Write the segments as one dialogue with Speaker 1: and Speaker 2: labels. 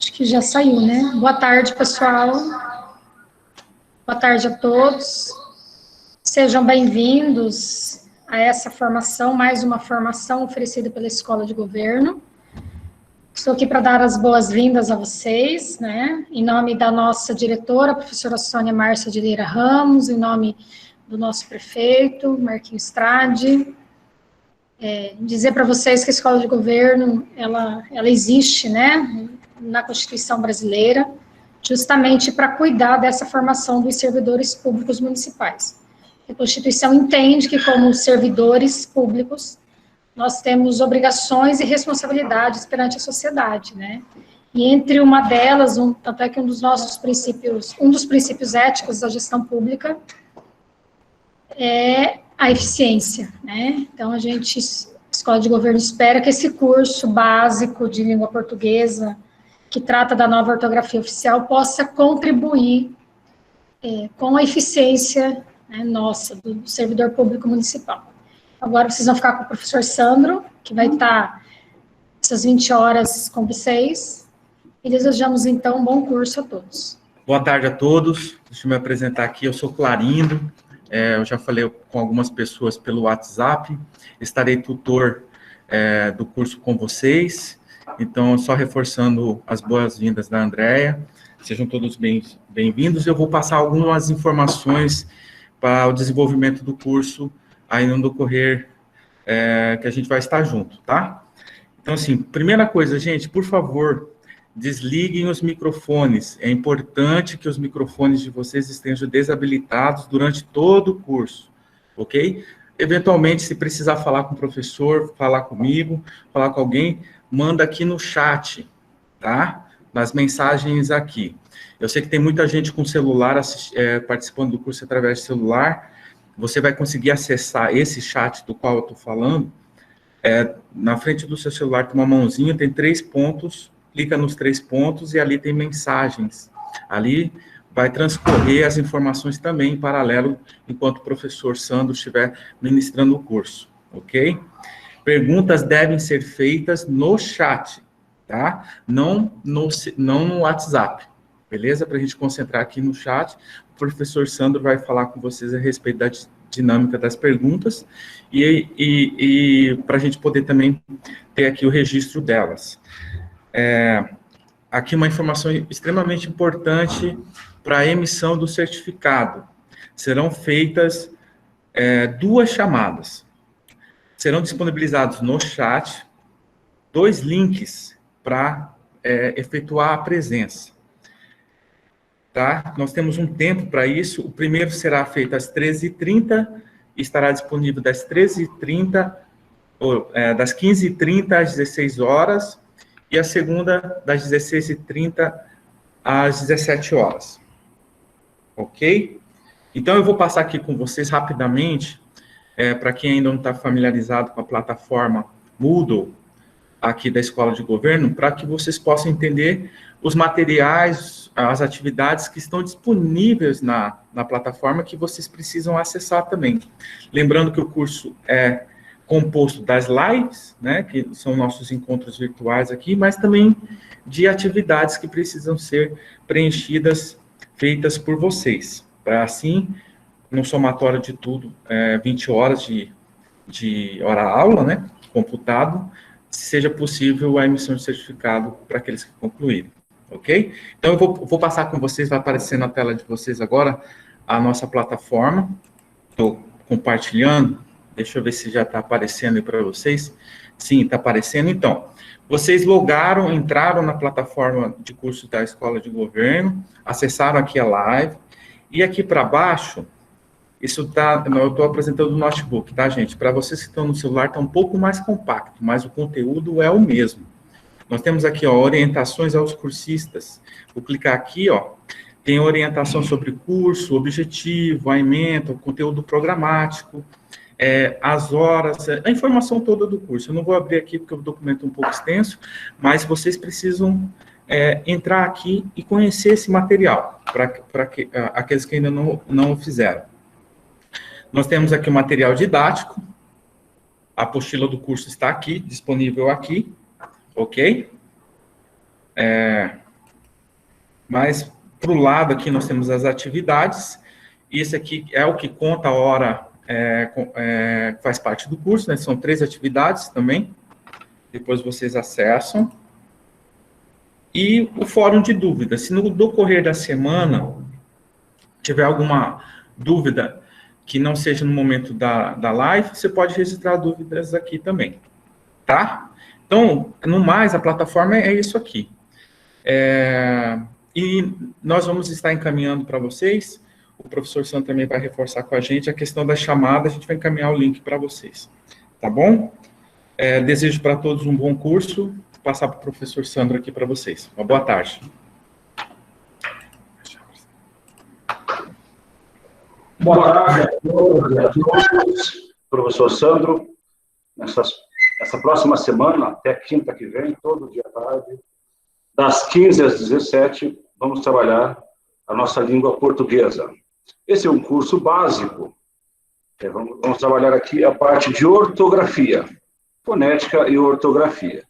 Speaker 1: Acho que já saiu, né? Boa tarde, pessoal. Boa tarde a todos. Sejam bem-vindos a essa formação, mais uma formação oferecida pela Escola de Governo. Estou aqui para dar as boas-vindas a vocês, né? Em nome da nossa diretora, a professora Sônia Márcia de Lira Ramos, em nome do nosso prefeito, Marquinhos Strade. Dizer para vocês que a Escola de Governo, ela existe, né, na Constituição brasileira, justamente para cuidar dessa formação dos servidores públicos municipais. A Constituição entende que, como servidores públicos, nós temos obrigações e responsabilidades perante a sociedade, né? E entre uma delas, tanto é que um dos princípios éticos da gestão pública é a eficiência, né? Então, a Escola de Governo espera que esse curso básico de língua portuguesa, que trata da nova ortografia oficial, possa contribuir com a eficiência, né, nossa, do servidor público municipal. Agora vocês vão ficar com o professor Sandro, que vai estar essas 20 horas com vocês, e desejamos, então, um bom curso a todos.
Speaker 2: Boa tarde a todos, deixa eu me apresentar aqui, eu sou Clarindo, eu já falei com algumas pessoas pelo WhatsApp, estarei tutor do curso com vocês, então, só reforçando as boas-vindas da Andréia, sejam todos bem-vindos, eu vou passar algumas informações para o desenvolvimento do curso aí no decorrer que a gente vai estar junto, tá? Então, assim, primeira coisa, gente, por favor, desliguem os microfones. É importante que os microfones de vocês estejam desabilitados durante todo o curso, ok? Eventualmente, se precisar falar com o professor, falar comigo, falar com alguém, manda aqui no chat, tá? Nas mensagens aqui. Eu sei que tem muita gente com celular participando do curso através de celular. Você vai conseguir acessar esse chat do qual eu estou falando. Na frente do seu celular tem uma mãozinha, tem 3 pontos, clica nos 3 pontos e ali tem mensagens. Ali vai transcorrer as informações também em paralelo, enquanto o professor Sandro estiver ministrando o curso, ok? Perguntas devem ser feitas no chat, tá? Não no WhatsApp, beleza? Para a gente concentrar aqui no chat, o professor Sandro vai falar com vocês a respeito da dinâmica das perguntas e para a gente poder também ter aqui o registro delas. Aqui uma informação extremamente importante para a emissão do certificado. Serão feitas 2 chamadas. Serão disponibilizados no chat 2 links para efetuar a presença. Tá? Nós temos um tempo para isso. O primeiro será feito às 13h30, estará disponível das 13h30, das 15h30 às 16 horas, e a segunda das 16h30 às 17 horas. Ok? Então, eu vou passar aqui com vocês rapidamente, para quem ainda não está familiarizado com a plataforma Moodle, aqui da Escola de Governo, para que vocês possam entender os materiais, as atividades que estão disponíveis na plataforma, que vocês precisam acessar também. Lembrando que o curso é composto das lives, né, que são nossos encontros virtuais aqui, mas também de atividades que precisam ser preenchidas, feitas por vocês, para assim, no somatório de tudo, 20 horas de hora-aula, né, computado, seja possível a emissão de certificado para aqueles que concluírem, ok? Então, eu vou passar com vocês, vai aparecer na tela de vocês agora a nossa plataforma, estou compartilhando, deixa eu ver se já está aparecendo aí para vocês. Sim, está aparecendo. Então, vocês entraram na plataforma de curso da Escola de Governo, acessaram aqui a live, e aqui para baixo, eu estou apresentando o notebook, tá, gente? Para vocês que estão no celular, está um pouco mais compacto, mas o conteúdo é o mesmo. Nós temos aqui, ó, orientações aos cursistas. Vou clicar aqui, ó, tem orientação sobre curso, objetivo, a ementa, o conteúdo programático, as horas, a informação toda do curso. Eu não vou abrir aqui porque o documento é um pouco extenso, mas vocês precisam entrar aqui e conhecer esse material, para aqueles que ainda não o fizeram. Nós temos aqui o material didático, a apostila do curso está aqui, disponível aqui, ok? Mas para o lado aqui nós temos as atividades. Esse aqui é o que conta a hora, faz parte do curso, né? São 3 atividades também. Depois vocês acessam. E o fórum de dúvidas. Se no decorrer da semana tiver alguma dúvida que não seja no momento da live, você pode registrar dúvidas aqui também, tá? Então, no mais, a plataforma é isso aqui. E nós vamos estar encaminhando para vocês, o professor Sandro também vai reforçar com a gente a questão da chamada, a gente vai encaminhar o link para vocês, tá bom? Desejo para todos um bom curso, vou passar para o professor Sandro aqui para vocês. Uma boa tarde.
Speaker 3: Boa tarde a todos e a todos, professor Sandro. Essa próxima semana, até quinta que vem, todo dia à tarde, das 15 às 17, vamos trabalhar a nossa língua portuguesa. Esse é um curso básico. Vamos trabalhar aqui a parte de ortografia, fonética e ortografia.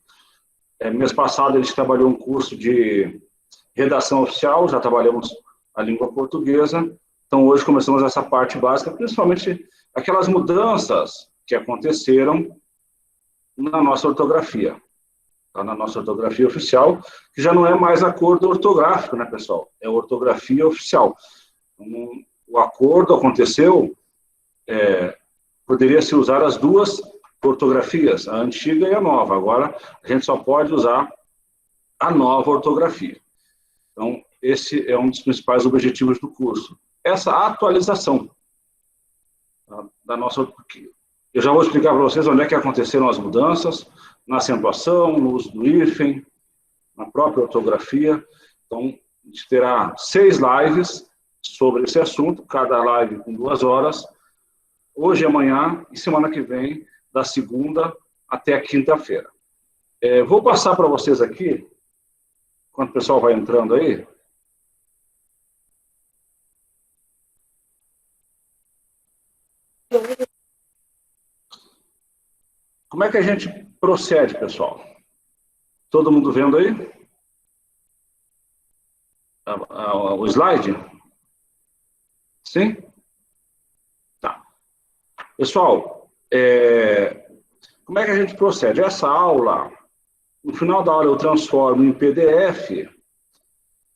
Speaker 3: Mês passado, a gente trabalhou um curso de redação oficial, já trabalhamos a língua portuguesa. Então, hoje começamos essa parte básica, principalmente aquelas mudanças que aconteceram na nossa ortografia. Tá? Na nossa ortografia oficial, que já não é mais acordo ortográfico, né, pessoal? É ortografia oficial. O acordo aconteceu, poderia se usar as duas ortografias, a antiga e a nova. Agora, a gente só pode usar a nova ortografia. Então, esse é um dos principais objetivos do curso. Essa atualização da nossa... Eu já vou explicar para vocês onde é que aconteceram as mudanças, na acentuação, no uso do hífen, na própria ortografia. Então, a gente terá 6 lives sobre esse assunto, cada live com 2 horas, hoje e amanhã, e semana que vem, da segunda até a quinta-feira. Vou passar para vocês aqui, enquanto o pessoal vai entrando aí, como é que a gente procede, pessoal? Todo mundo vendo aí? O slide? Sim? Tá. Pessoal, como é que a gente procede? Essa aula, no final da aula eu transformo em PDF,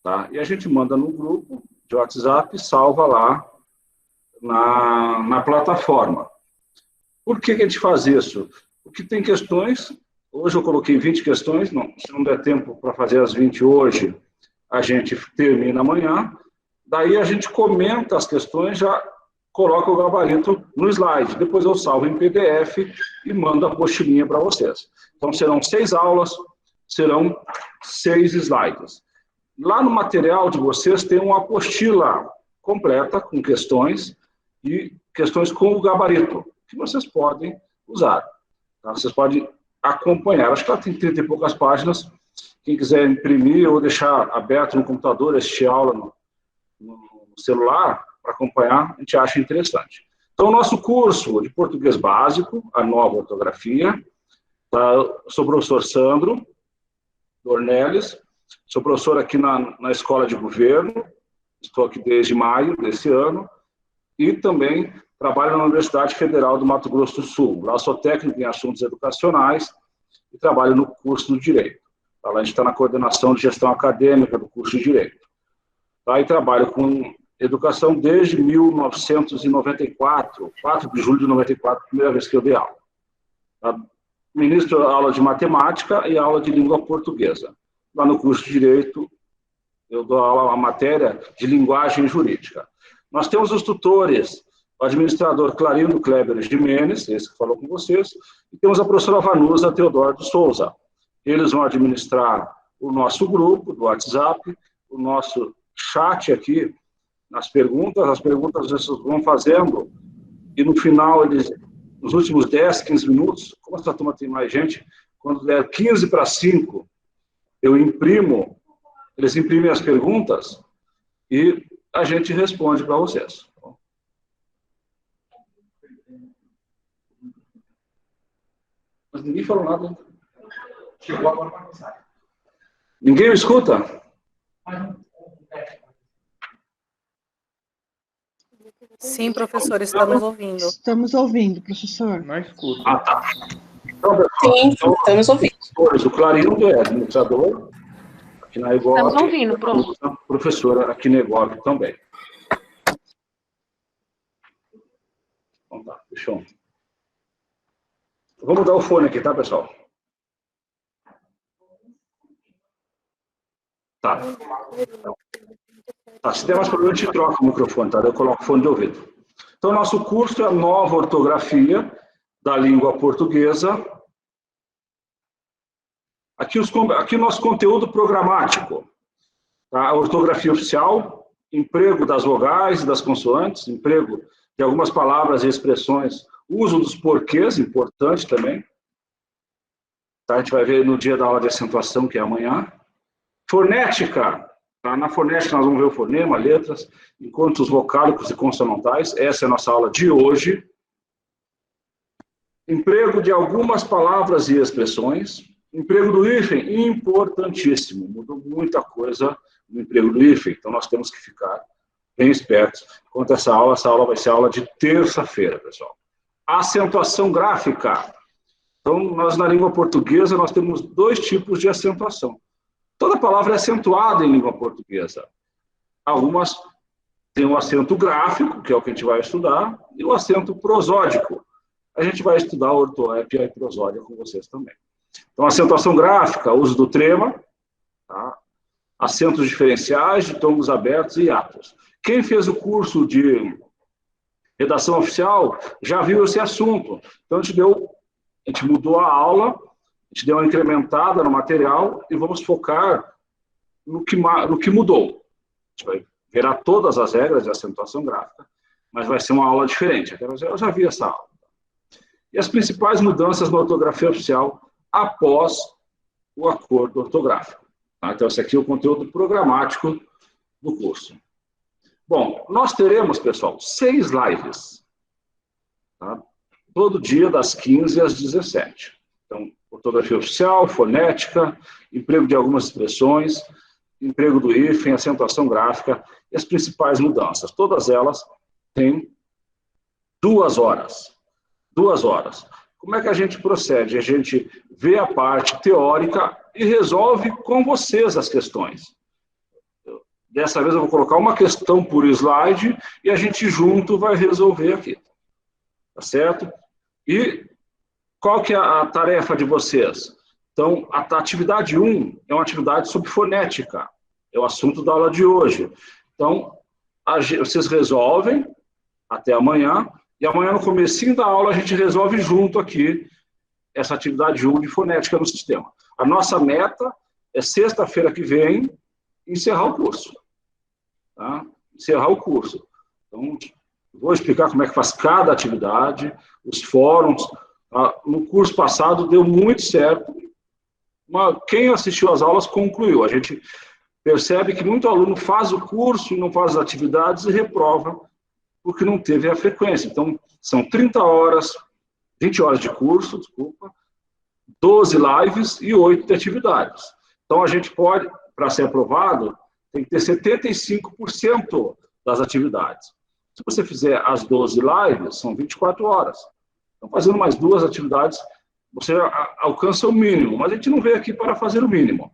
Speaker 3: tá? E a gente manda no grupo de WhatsApp e salva lá na plataforma. Por que a gente faz isso? Porque tem questões, hoje eu coloquei 20 questões, se não der tempo para fazer as 20 hoje, a gente termina amanhã, daí a gente comenta as questões, já coloca o gabarito no slide, depois eu salvo em PDF e mando a apostilinha para vocês. Então serão 6 aulas, serão 6 slides. Lá no material de vocês tem uma apostila completa com questões e questões com o gabarito, que vocês podem usar. Tá? Vocês podem acompanhar. Acho que ela tem 30 e poucas páginas. Quem quiser imprimir ou deixar aberto no computador, assistir aula no celular, para acompanhar, a gente acha interessante. Então, o nosso curso de português básico, a nova ortografia, tá? Sou o professor Sandro Dornelles, sou professor aqui na Escola de Governo, estou aqui desde maio desse ano, e também trabalho na Universidade Federal do Mato Grosso do Sul. Lá sou técnico em assuntos educacionais e trabalho no curso do Direito. Lá a gente está na coordenação de gestão acadêmica do curso de Direito. Tá? E trabalho com educação desde 1994, 4 de julho de 94, primeira vez que eu dei aula. Tá? Ministro aula de matemática e aula de língua portuguesa. Lá no curso de Direito, eu dou aula, a matéria de linguagem jurídica. Nós temos os tutores, o administrador Clarindo Kleber Jimenez, esse que falou com vocês, e temos a professora Vanusa Teodoro de Souza. Eles vão administrar o nosso grupo do WhatsApp, o nosso chat aqui, as perguntas vocês vão fazendo, e no final, nos últimos 10, 15 minutos, como essa turma tem mais gente, quando der 15 para 5, eu imprimo, eles imprimem as perguntas e a gente responde para vocês. Mas ninguém falou nada. Chegou agora para começar. Ninguém me escuta?
Speaker 4: Sim, professor, estamos ouvindo.
Speaker 5: Estamos ouvindo, professor.
Speaker 2: Não escuta.
Speaker 3: Ah, tá. Então, pessoal,
Speaker 6: Sim, estamos ouvindo.
Speaker 3: o Clarindo é administrador, aqui na EGOV.
Speaker 6: Estamos ouvindo, prof.
Speaker 3: Professora aqui na EGOV também. Então tá, deixa eu... Vou mudar o fone aqui, tá, pessoal? Tá. Tá, se der mais problema, a gente troca o microfone, tá? Eu coloco o fone de ouvido. Então, nosso curso é a nova ortografia da língua portuguesa. Aqui o nosso conteúdo programático. Tá? A ortografia oficial, emprego das vogais e das consoantes, emprego de algumas palavras e expressões, uso dos porquês, importante também. Tá? A gente vai ver no dia da aula de acentuação, que é amanhã. Fonética. Tá? Na fonética nós vamos ver o fonema, letras, encontros vocálicos e consonantais. Essa é a nossa aula de hoje. Emprego de algumas palavras e expressões. Emprego do hífen, importantíssimo. Mudou muita coisa no emprego do hífen, então nós temos que ficar bem espertos quanto a essa aula vai ser aula de terça-feira, pessoal. Acentuação gráfica. Então, nós na língua portuguesa, nós temos dois tipos de acentuação. Toda palavra é acentuada em língua portuguesa. Algumas têm o acento gráfico, que é o que a gente vai estudar, e o acento prosódico. A gente vai estudar ortoépia e prosódia com vocês também. Então, acentuação gráfica, uso do trema, tá? Acentos diferenciais, de tons abertos e hiatos. Quem fez o curso de redação oficial já viu esse assunto. Então, a gente mudou a aula, a gente deu uma incrementada no material e vamos focar no que mudou. A gente vai verá todas as regras de acentuação gráfica, mas vai ser uma aula diferente. Eu já vi essa aula. E as principais mudanças na ortografia oficial após o acordo ortográfico. Tá? Então, esse aqui é o conteúdo programático do curso. Bom, nós teremos, pessoal, 6 lives. Tá? Todo dia, das 15 às 17. Então, ortografia oficial, fonética, emprego de algumas expressões, emprego do hífen, acentuação gráfica e as principais mudanças. Todas elas têm 2 horas. 2 horas. Como é que a gente procede? A gente vê a parte teórica e resolve com vocês as questões. Dessa vez eu vou colocar uma questão por slide e a gente junto vai resolver aqui. Tá certo? E qual que é a tarefa de vocês? Então, a atividade 1 é uma atividade sobre fonética. É o assunto da aula de hoje. Então, vocês resolvem até amanhã. E amanhã, no comecinho da aula, a gente resolve junto aqui essa atividade 1 de fonética no sistema. A nossa meta é sexta-feira que vem encerrar o curso. Tá? Encerrar o curso. Então, vou explicar como é que faz cada atividade, os fóruns. Tá? No curso passado deu muito certo. Quem assistiu às aulas concluiu. A gente percebe que muito aluno faz o curso e não faz as atividades e reprova porque não teve a frequência. Então, são 30 horas, 20 horas de curso, 12 lives e 8 de atividades. Então, a gente pode, para ser aprovado, tem que ter 75% das atividades. Se você fizer as 12 lives, são 24 horas. Então, fazendo mais 2 atividades, você alcança o mínimo. Mas a gente não veio aqui para fazer o mínimo.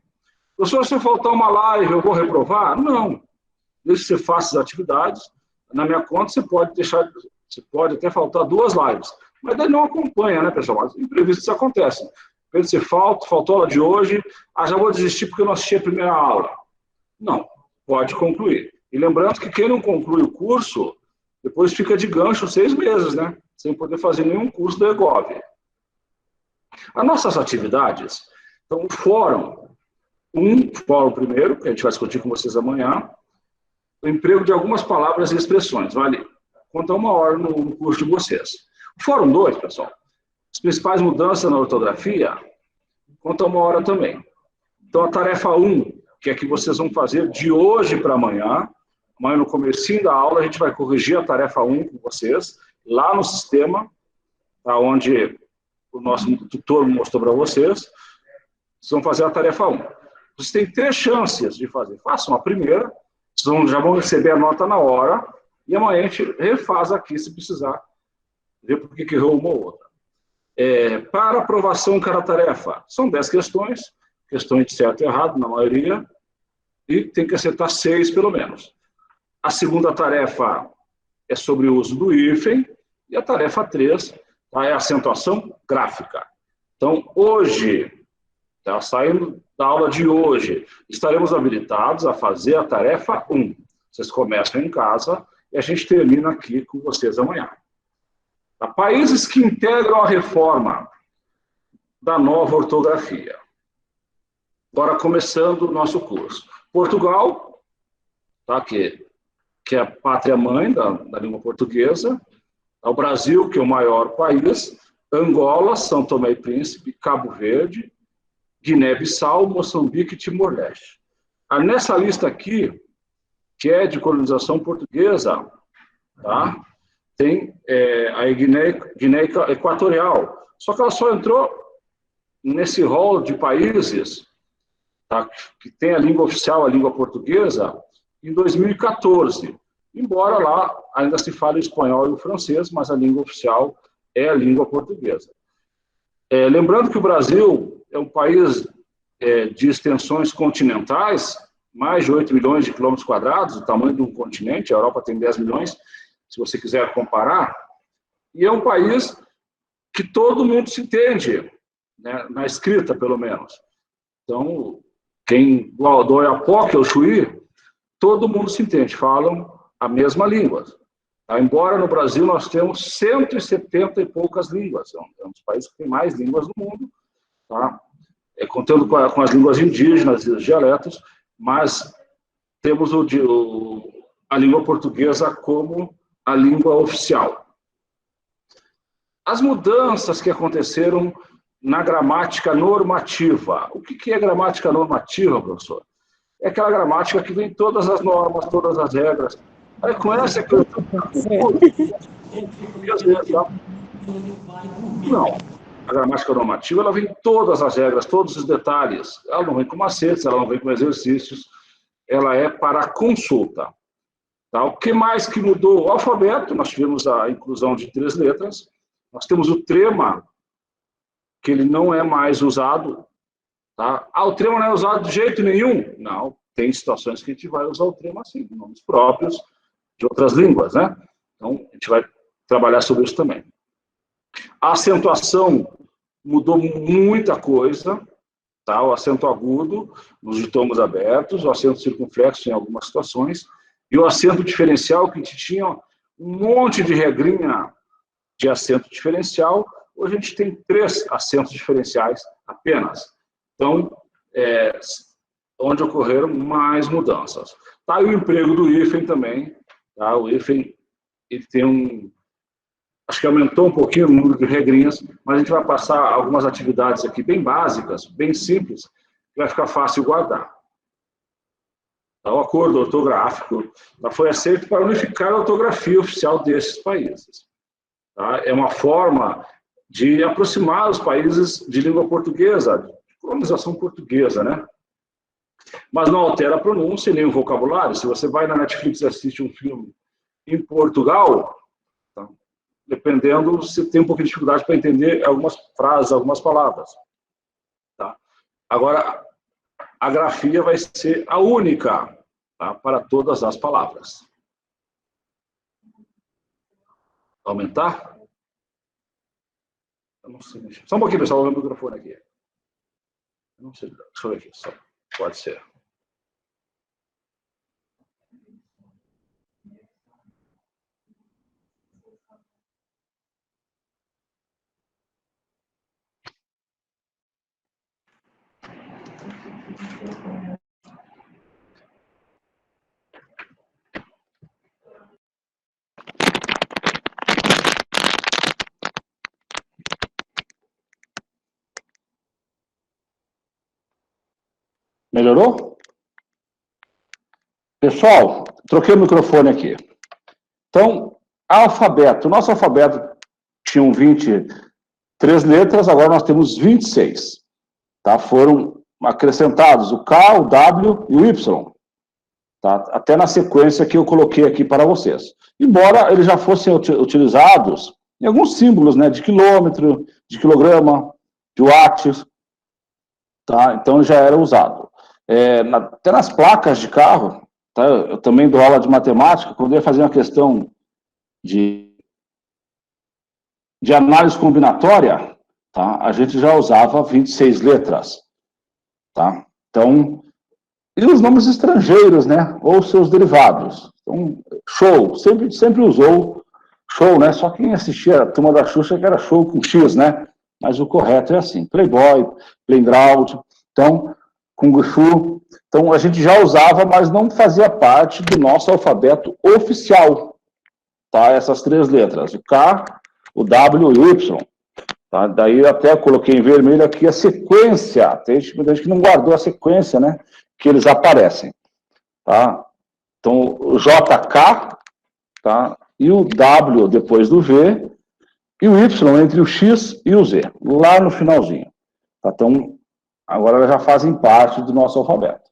Speaker 3: Professor, se eu faltar uma live, eu vou reprovar? Não. Desde que você faça as atividades, na minha conta, você pode até faltar 2 lives. Mas daí não acompanha, né, pessoal? Mas imprevistos acontecem. Você faltou a aula de hoje, já vou desistir porque eu não assisti a primeira aula. Não, pode concluir. E lembrando que quem não conclui o curso, depois fica de gancho 6 meses, né? Sem poder fazer nenhum curso da EGOV. As nossas atividades, então, o fórum primeiro, que a gente vai discutir com vocês amanhã, o emprego de algumas palavras e expressões. Vale conta 1 hora no curso de vocês. O fórum 2, pessoal, as principais mudanças na ortografia, conta 1 hora também. Então, a tarefa 1, que é que vocês vão fazer de hoje para amanhã, no comecinho da aula, a gente vai corrigir a tarefa 1 com vocês, lá no sistema, tá, onde o nosso tutor mostrou para vocês. Vocês vão fazer a tarefa 1. Vocês têm 3 chances de fazer. Façam a primeira, vocês já vão receber a nota na hora, e amanhã a gente refaz aqui, se precisar, ver por que errou uma ou outra. Para aprovação em cada tarefa, são 10 questões de certo e errado, na maioria, e tem que acertar 6, pelo menos. A segunda tarefa é sobre o uso do hífen, e a tarefa 3 é a acentuação gráfica. Então, hoje, saindo da aula de hoje, estaremos habilitados a fazer a tarefa 1. Vocês começam em casa e a gente termina aqui com vocês amanhã. Países que integram a reforma da nova ortografia. Agora, começando o nosso curso. Portugal, que é a pátria-mãe da língua portuguesa. O Brasil, que é o maior país. Angola, São Tomé e Príncipe, Cabo Verde, Guiné-Bissau, Moçambique e Timor-Leste. Nessa lista aqui, que é de colonização portuguesa, tem a Guiné Equatorial. Só que ela só entrou nesse rol de países que tem a língua oficial, a língua portuguesa, em 2014. Embora lá ainda se fale o espanhol e o francês, mas a língua oficial é a língua portuguesa. Lembrando que o Brasil é um país de extensões continentais, mais de 8 milhões de quilômetros quadrados, o tamanho de um continente, a Europa tem 10 milhões, se você quiser comparar, e é um país que todo mundo se entende, né, na escrita, pelo menos. Então, quem do Oiapoque ao Chuí, todo mundo se entende, falam a mesma língua. Embora no Brasil nós temos 170 e poucas línguas, é um dos países que tem mais línguas no mundo, contando com as línguas indígenas e os dialetos, mas temos a língua portuguesa como a língua oficial. As mudanças que aconteceram na gramática normativa. O que é gramática normativa, professor? É aquela gramática que vem todas as normas, todas as regras. Aí conhece aquilo? Não. A gramática normativa, ela vem todas as regras, todos os detalhes. Ela não vem com macetes, ela não vem com exercícios. Ela é para consulta. O que mais que mudou? O alfabeto, nós tivemos a inclusão de 3 letras. Nós temos o trema, que ele não é mais usado. O trema não é usado de jeito nenhum? Não. Tem situações que a gente vai usar o trema assim, nomes próprios de outras línguas, né? Então, a gente vai trabalhar sobre isso também. A acentuação mudou muita coisa, o acento agudo nos ditomos abertos, o acento circunflexo em algumas situações, e o acento diferencial, que a gente tinha um monte de regrinha de acento diferencial, hoje a gente tem 3 acentos diferenciais apenas. Então, onde ocorreram mais mudanças. E o emprego do hífen também. O hífen, ele tem acho que aumentou um pouquinho o número de regrinhas, mas a gente vai passar algumas atividades aqui bem básicas, bem simples, que vai ficar fácil guardar. O acordo ortográfico foi aceito para unificar a ortografia oficial desses países. É uma forma de aproximar os países de língua portuguesa, de colonização portuguesa, né? Mas não altera a pronúncia nem o vocabulário. Se você vai na Netflix e assiste um filme em Portugal, dependendo, você tem um pouco de dificuldade para entender algumas frases, algumas palavras. Agora, a grafia vai ser a única para todas as palavras. Aumentar? Eu não sei. Só um pouquinho, pessoal, vou ver o microfone aqui. Eu não sei, deixa eu ver aqui, só. Pode ser. Melhorou? Pessoal, troquei o microfone aqui. Então, alfabeto. Nosso alfabeto tinha 23 letras, agora nós temos 26. Foram acrescentados o K, o W e o Y. tá? Até na sequência que eu coloquei aqui para vocês. Embora eles já fossem utilizados em alguns símbolos, né, de quilômetro, de quilograma, de watts, tá? Então já era usado. Até nas placas de carro, tá? Eu também dou aula de matemática, quando eu ia fazer uma questão de análise combinatória, tá? A gente já usava 26 letras, tá? Então, e os nomes estrangeiros, né? Ou seus derivados. Então, show, sempre usou show, né? Só quem assistia a Turma da Xuxa que era show com X, né? Mas o correto é assim, Playboy, Playground, então, Kung Fu. Então, a gente já usava, mas não fazia parte do nosso alfabeto oficial, tá? Essas 3 letras, o K, o W e o Y. Tá? Daí eu até coloquei em vermelho aqui a sequência. Tem gente que não guardou a sequência, né? Que eles aparecem. Tá? Então, o JK, tá? E o W depois do V, e o Y entre o X e o Z, lá no finalzinho. Tá? Então, agora elas já fazem parte do nosso alfabeto.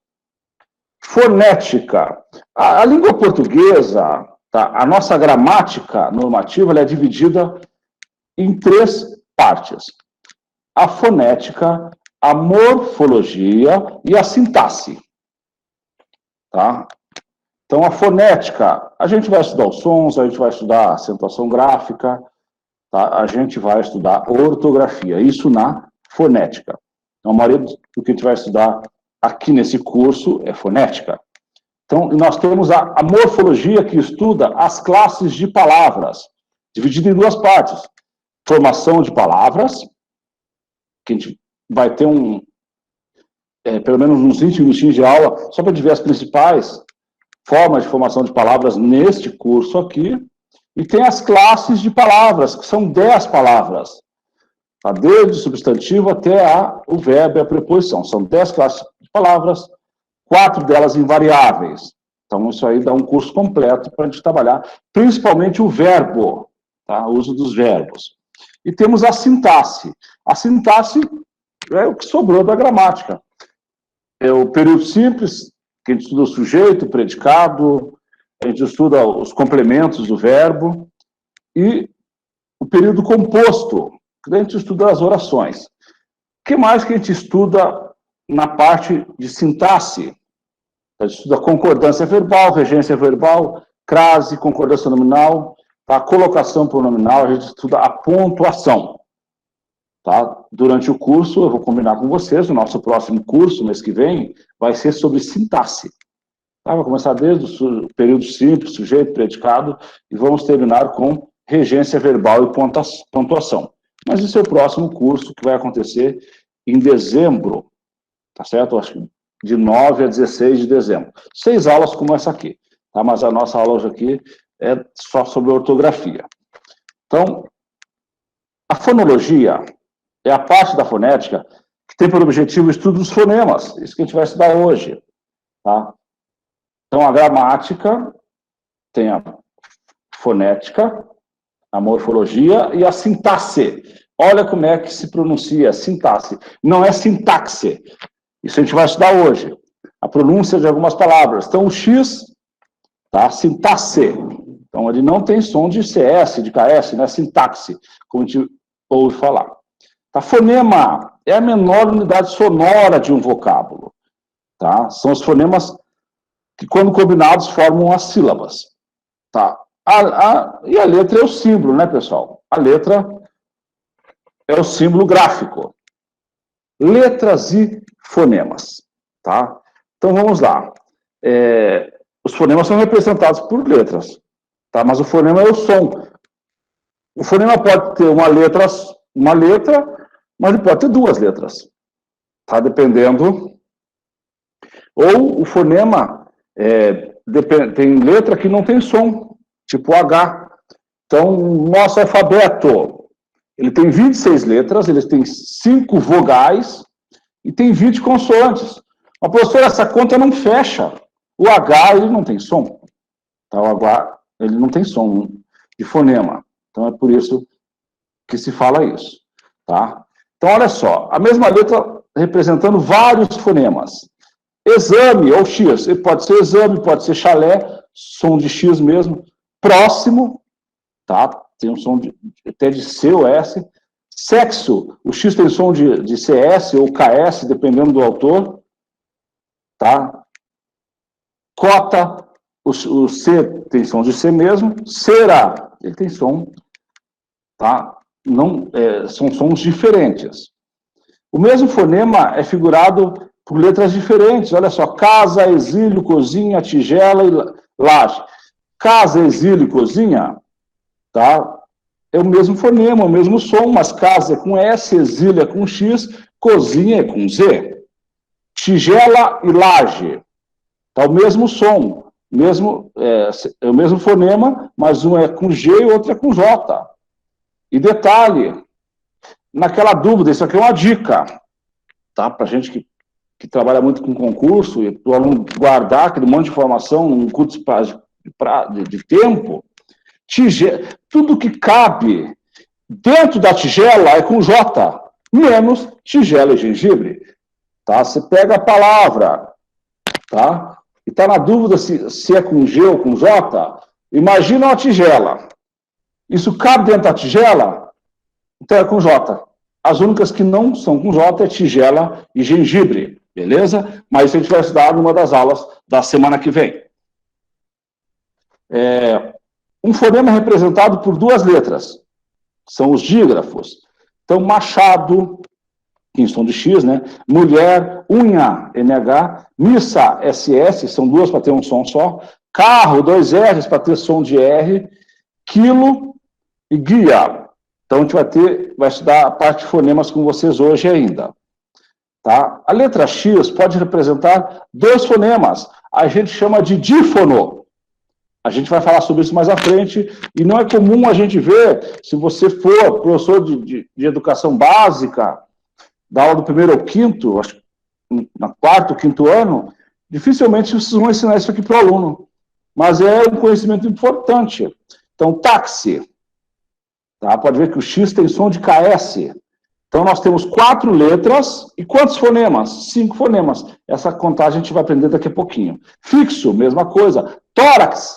Speaker 3: Fonética. A língua portuguesa, tá? A nossa gramática normativa, ela é dividida em 3 partes: a fonética, a morfologia e a sintaxe. Tá? Então, a fonética, a gente vai estudar os sons, a gente vai estudar a acentuação gráfica, tá? A gente vai estudar ortografia, isso na fonética. Então, a maioria do que a gente vai estudar aqui nesse curso é fonética. Então, nós temos a morfologia, que estuda as classes de palavras, dividida em 2 partes. Formação de palavras, que a gente vai ter pelo menos uns 20 minutinhos de aula, só para ver as principais formas de formação de palavras neste curso aqui. E tem as classes de palavras, que são 10 palavras. Tá? Desde o substantivo até o verbo e a preposição. São 10 classes de palavras, 4 delas invariáveis. Então, isso aí dá um curso completo para a gente trabalhar, principalmente o verbo, tá? O uso dos verbos. E temos a sintaxe. A sintaxe é o que sobrou da gramática. É o período simples, que a gente estuda o sujeito, o predicado, a gente estuda os complementos do verbo, e o período composto, que a gente estuda as orações. O que mais que a gente estuda na parte de sintaxe? A gente estuda concordância verbal, regência verbal, crase, concordância nominal, a colocação pronominal, a gente estuda a pontuação. Tá? Durante o curso, eu vou combinar com vocês, o nosso próximo curso, mês que vem, vai ser sobre sintaxe. Tá? Vai começar desde o período simples, sujeito, predicado, e vamos terminar com regência verbal e pontuação. Mas esse é o próximo curso, que vai acontecer em dezembro, tá certo? Acho que de 9 a 16 de dezembro. 6 aulas como essa aqui, tá? Mas a nossa aula hoje aqui é só sobre ortografia. Então, a fonologia é a parte da fonética que tem por objetivo o estudo dos fonemas, isso que a gente vai estudar hoje. Tá? Então, a gramática tem a fonética, a morfologia e a sintaxe. Olha como é que se pronuncia sintaxe. Não é sintaxe. Isso a gente vai estudar hoje. A pronúncia de algumas palavras. Então, o X, tá? Sintaxe. Então, ele não tem som de CS, de KS, né? Sintaxe, como a gente ouve falar. Tá? Fonema é a menor unidade sonora de um vocábulo. Tá? São os fonemas que, quando combinados, formam as sílabas. Tá? E a letra é o símbolo, né, pessoal? A letra é o símbolo gráfico. Letras e fonemas. Tá? Então, vamos lá. Os fonemas são representados por letras. Tá? Mas o fonema é o som. O fonema pode ter uma letra, mas ele pode ter 2 letras. Tá? Dependendo. Ou o fonema tem letra que não tem som, tipo H. Então, o nosso alfabeto, ele tem 26 letras, ele tem 5 vogais e tem 20 consoantes. Mas, professor, essa conta não fecha. O H, ele não tem som. Tá? O H, ele não tem som de fonema. Então, é por isso que se fala isso. Tá? Então, olha só. A mesma letra representando vários fonemas. Exame, ou X. Ele pode ser exame, pode ser chalé, som de X mesmo. Próximo, tá? Tem um som até de C ou S. Sexo, o X tem som de CS ou KS, dependendo do autor. Tá? Cota, o C tem som de C mesmo. Será, ele tem som, tá? Não, são sons diferentes. O mesmo fonema é figurado por letras diferentes. Olha só, casa, exílio, cozinha, tigela e laje. Casa, exílio e cozinha, tá? É o mesmo fonema, o mesmo som, mas casa é com S, exílio é com X, cozinha é com Z. Tigela e laje, tá o mesmo som, é o mesmo fonema, mas um é com G e o outro é com J. E detalhe, naquela dúvida, isso aqui é uma dica, tá? Para gente que trabalha muito com concurso, e para o aluno guardar aquele monte de informação num curto espaço de tempo, tudo que cabe dentro da tigela é com J, menos tigela e gengibre. Tá? Você pega a palavra, tá? E está na dúvida se é com G ou com J, imagina uma tigela. Isso cabe dentro da tigela? Então é com J. As únicas que não são com J é tigela e gengibre, beleza? Mas isso a gente vai estudar numa das aulas da semana que vem. Um fonema é representado por duas letras, são os dígrafos. Então, machado, em som de X, né? Mulher, unha, NH, missa, SS, são duas para ter um som só. Carro, dois R's para ter som de R. Quilo e guia. Então, a gente vai estudar a parte de fonemas com vocês hoje ainda. Tá? A letra X pode representar dois fonemas. A gente chama de dífono. A gente vai falar sobre isso mais à frente, e não é comum a gente ver, se você for professor de educação básica, da aula do primeiro ao quinto, acho que na quarto, quinto ano, dificilmente vocês vão ensinar isso aqui para o aluno. Mas é um conhecimento importante. Então, táxi. Tá? Pode ver que o X tem som de KS. Então, nós temos 4 letras e quantos fonemas? 5 fonemas. Essa contagem a gente vai aprender daqui a pouquinho. Fixo, mesma coisa. Tórax.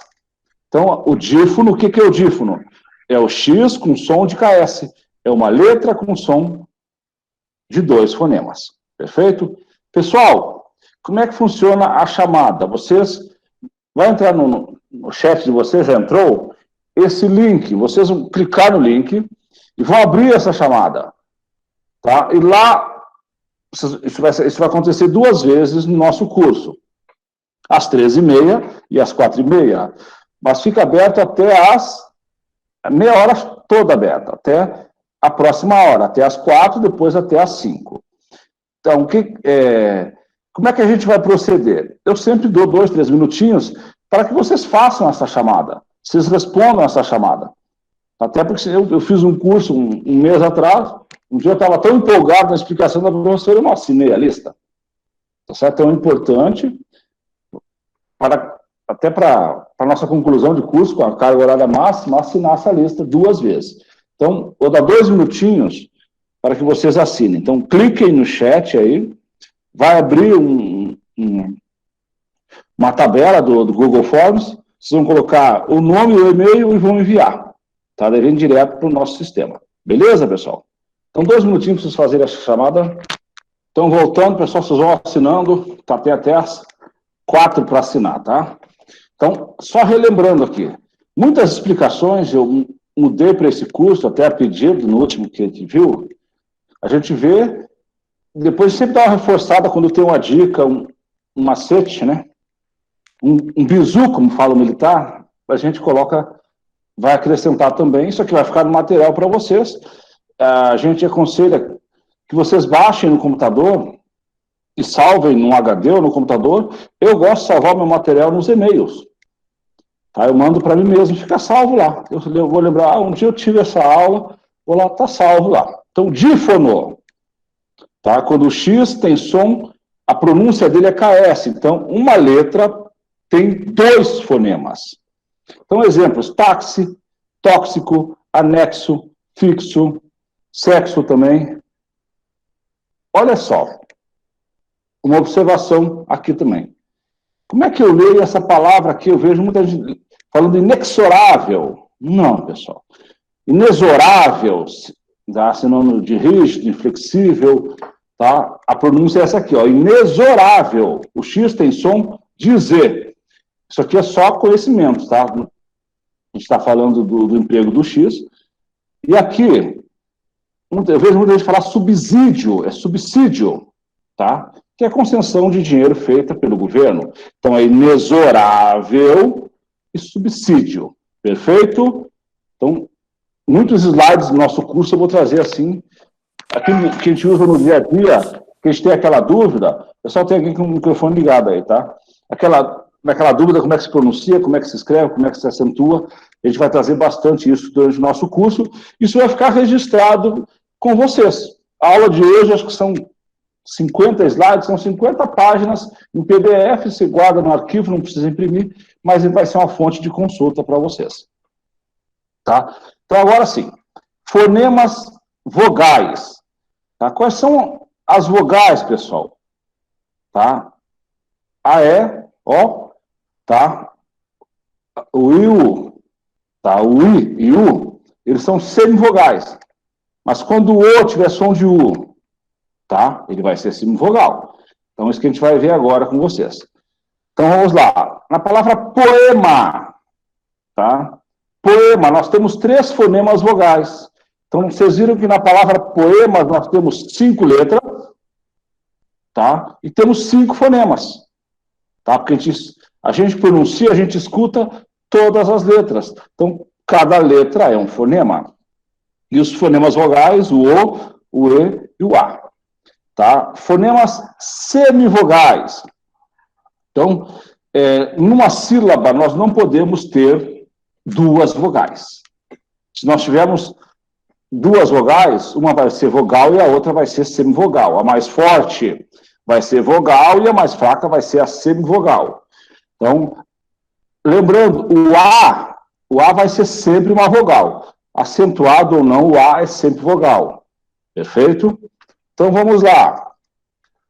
Speaker 3: Então, o dífono, o que é o dífono? É o X com som de KS. É uma letra com som de 2 fonemas. Perfeito? Pessoal, como é que funciona a chamada? Vocês vão entrar no chat de vocês, já entrou? Esse link, vocês vão clicar no link e vão abrir essa chamada. Tá? E lá, isso vai acontecer 2 vezes no nosso curso. Às 13h30 e às 4h30. Mas fica aberto até meia hora toda aberta, até a próxima hora, até às 4, depois até às 5. Então, como é que a gente vai proceder? Eu sempre dou 2, 3 minutinhos para que vocês façam essa chamada, vocês respondam essa chamada. Até porque eu fiz um curso um mês atrás, um dia eu estava tão empolgado na explicação da professora, eu não assinei a lista. Tá certo? Então, é importante, até para a nossa conclusão de curso, com a carga horária máxima, assinar essa lista 2 vezes. Então, vou dar 2 minutinhos para que vocês assinem. Então, cliquem no chat aí, vai abrir uma tabela do Google Forms, vocês vão colocar o nome e o e-mail e vão enviar. Tá? Daí vem direto para o nosso sistema. Beleza, pessoal? Então, 2 minutinhos para vocês fazerem essa chamada. Então, voltando, pessoal, vocês vão assinando, tá, tem até as 4 para assinar, tá? Então, só relembrando aqui, muitas explicações eu mudei para esse curso, até a pedido, no último que a gente viu, a gente vê, depois sempre dá uma reforçada quando tem uma dica, um macete, né? Um bizu, como fala o militar, a gente coloca, vai acrescentar também, isso aqui vai ficar no material para vocês. A gente aconselha que vocês baixem no computador e salvem no HD ou no computador. Eu gosto de salvar meu material nos e-mails. Tá? Eu mando para mim mesmo, fica salvo lá. Eu vou lembrar, um dia eu tive essa aula, vou lá, tá salvo lá. Então, dífono. Tá? Quando o X tem som, a pronúncia dele é KS. Então, uma letra tem 2 fonemas. Então, exemplos: táxi, tóxico, anexo, fixo, sexo também. Olha só. uma observação aqui também. Como é que eu leio essa palavra aqui? Eu vejo muita gente falando inexorável. Não, pessoal. Inexorável, dá sinônimo de rígido, inflexível, tá? A pronúncia é essa aqui, ó, inexorável. O X tem som de Z. Isso aqui é só conhecimento, tá? A gente está falando do emprego do X. E aqui, eu vejo muita gente falar subsídio, é subsídio, tá? Que é a concessão de dinheiro feita pelo governo. Então, é inexorável e subsídio. Perfeito? Então, muitos slides do nosso curso eu vou trazer assim, aquilo que a gente usa no dia a dia, que a gente tem aquela dúvida, eu só tenho aqui com o microfone ligado aí, tá? Naquela dúvida, como é que se pronuncia, como é que se escreve, como é que se acentua, a gente vai trazer bastante isso durante o nosso curso. Isso vai ficar registrado com vocês. A aula de hoje, acho que são 50 slides, são 50 páginas em PDF, você guarda no arquivo, não precisa imprimir, mas ele vai ser uma fonte de consulta para vocês. Tá? Então, agora sim, fonemas vogais. Tá? Quais são as vogais, pessoal? Tá? A, E, O, tá? O I, U, tá? O I e U, eles são semivogais. Mas quando o O tiver som de U, tá? Ele vai ser semivogal. Então, isso que a gente vai ver agora com vocês. Então, vamos lá. Na palavra poema, tá? Poema, nós temos 3 fonemas vogais. Então, vocês viram que na palavra poema nós temos 5 letras, tá? E temos 5 fonemas, tá? Porque a gente pronuncia, a gente escuta todas as letras. Então, cada letra é um fonema. E os fonemas vogais, o O, o E e o A. Tá? Fonemas semivogais. Então, numa sílaba, nós não podemos ter 2 vogais. Se nós tivermos 2 vogais, uma vai ser vogal e a outra vai ser semivogal. A mais forte vai ser vogal e a mais fraca vai ser a semivogal. Então, lembrando, o A vai ser sempre uma vogal. Acentuado ou não, o A é sempre vogal. Perfeito? Então, vamos lá.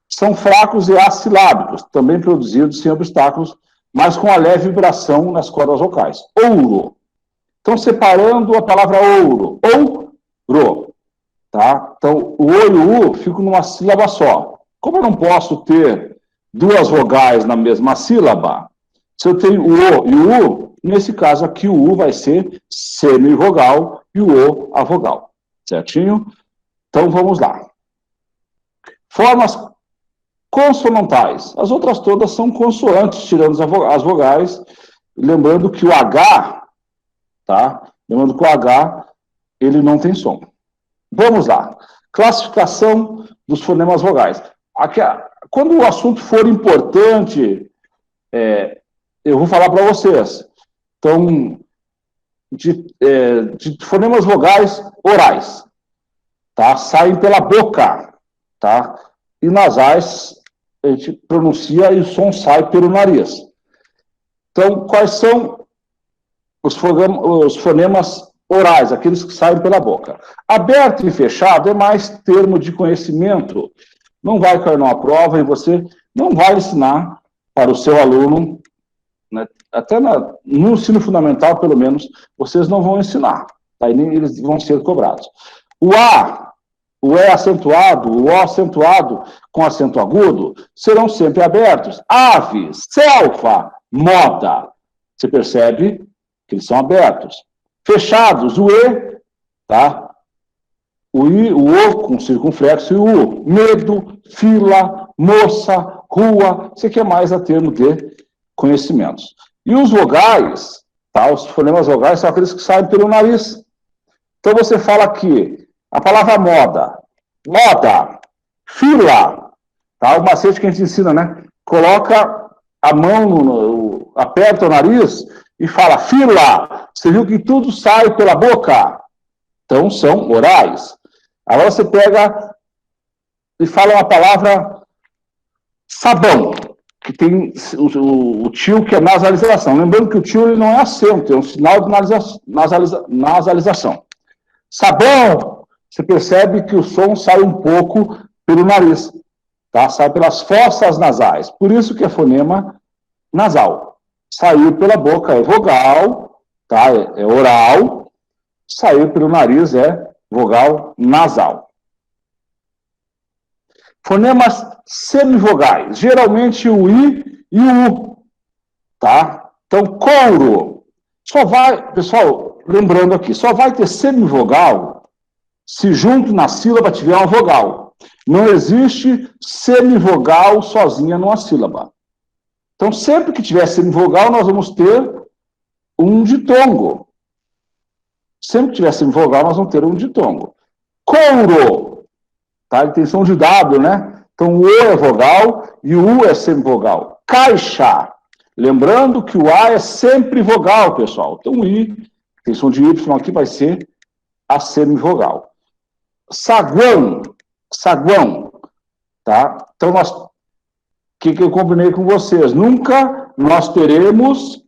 Speaker 3: São fracos e assilábicos, também produzidos sem obstáculos, mas com a leve vibração nas cordas vocais. Ouro. Então, separando a palavra ouro. Ouro. Tá? Então, o O e o U ficam numa sílaba só. Como eu não posso ter 2 vogais na mesma sílaba, se eu tenho o O e o U, nesse caso aqui o U vai ser semivogal e o O a vogal. Certinho? Então, vamos lá. Formas consonantais. As outras todas são consoantes, tirando as vogais. Lembrando que o H, tá? Lembrando que o H, ele não tem som. Vamos lá. Classificação dos fonemas vogais. Aqui, quando o assunto for importante, eu vou falar para vocês. Então, de fonemas vogais orais, tá? Saem pela boca, tá? E nasais, a gente pronuncia e o som sai pelo nariz. Então, quais são os fonemas orais, aqueles que saem pela boca? Aberto e fechado é mais termo de conhecimento. Não vai cair numa prova e você não vai ensinar para o seu aluno, né? Até no ensino fundamental, pelo menos, vocês não vão ensinar. Tá? E nem eles vão ser cobrados. O A, o E acentuado, o O acentuado com acento agudo, serão sempre abertos. Ave, selva, moda. Você percebe que eles são abertos. Fechados, o E, tá? O I, o O com circunflexo e o U. Medo, fila, moça, rua. Isso aqui é mais a termo de conhecimentos. E os vogais, tá? Os fonemas vogais são aqueles que saem pelo nariz. Então você fala aqui, a palavra moda, fila, tá? O macete que a gente ensina, né? Coloca a mão, aperta o nariz e fala fila. Você viu que tudo sai pela boca? Então são orais. Agora você pega e fala uma palavra sabão, que tem o tio que é nasalização. Lembrando que o tio ele não é acento, é um sinal de nasalização. Sabão, você percebe que o som sai um pouco pelo nariz.
Speaker 7: tá? Sai pelas fossas nasais. Por isso que é fonema nasal. Saiu pela boca é vogal, tá? É oral. Saiu pelo nariz é vogal nasal. Fonemas semivogais. Geralmente o I e o U, tá? Então, couro. Só vai, pessoal, lembrando aqui, só vai ter semivogal se junto na sílaba tiver uma vogal. Não existe semivogal sozinha numa sílaba. Então, sempre que tiver semivogal, nós vamos ter um ditongo. Sempre que tiver semivogal, nós vamos ter um ditongo. Couro, tá? Intenção de W, né? Então, o O é vogal e o U é semivogal. Caixa. Lembrando que o A é sempre vogal, pessoal. Então, o I, intenção de Y aqui vai ser a semivogal. Saguão. Saguão. Tá? Então, o que eu combinei com vocês? Nunca nós teremos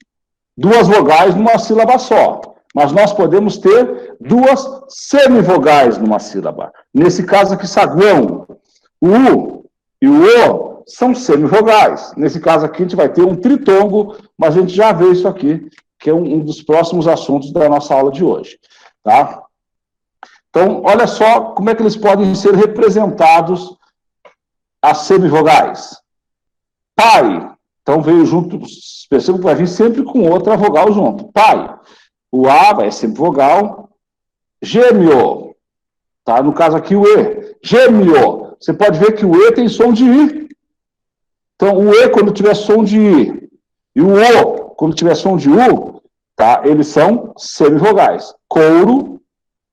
Speaker 7: duas vogais numa sílaba só. Mas nós podemos ter duas semivogais numa sílaba. Nesse caso aqui, saguão. O U e o O são semivogais. Nesse caso aqui, a gente vai ter um tritongo, mas a gente já vê isso aqui, que é um dos próximos assuntos da nossa aula de hoje. Tá? Então, olha só como é que eles podem ser representados as semivogais. Pai. Então, veio junto, perceba que vai vir sempre com outra vogal junto. Pai. O A vai sempre vogal. Gêmeo. Tá? No caso aqui, o E. Gêmeo. Você pode ver que o E tem som de I. Então, o E, quando tiver som de I, e o O, quando tiver som de U, tá? Eles são semivogais. Couro,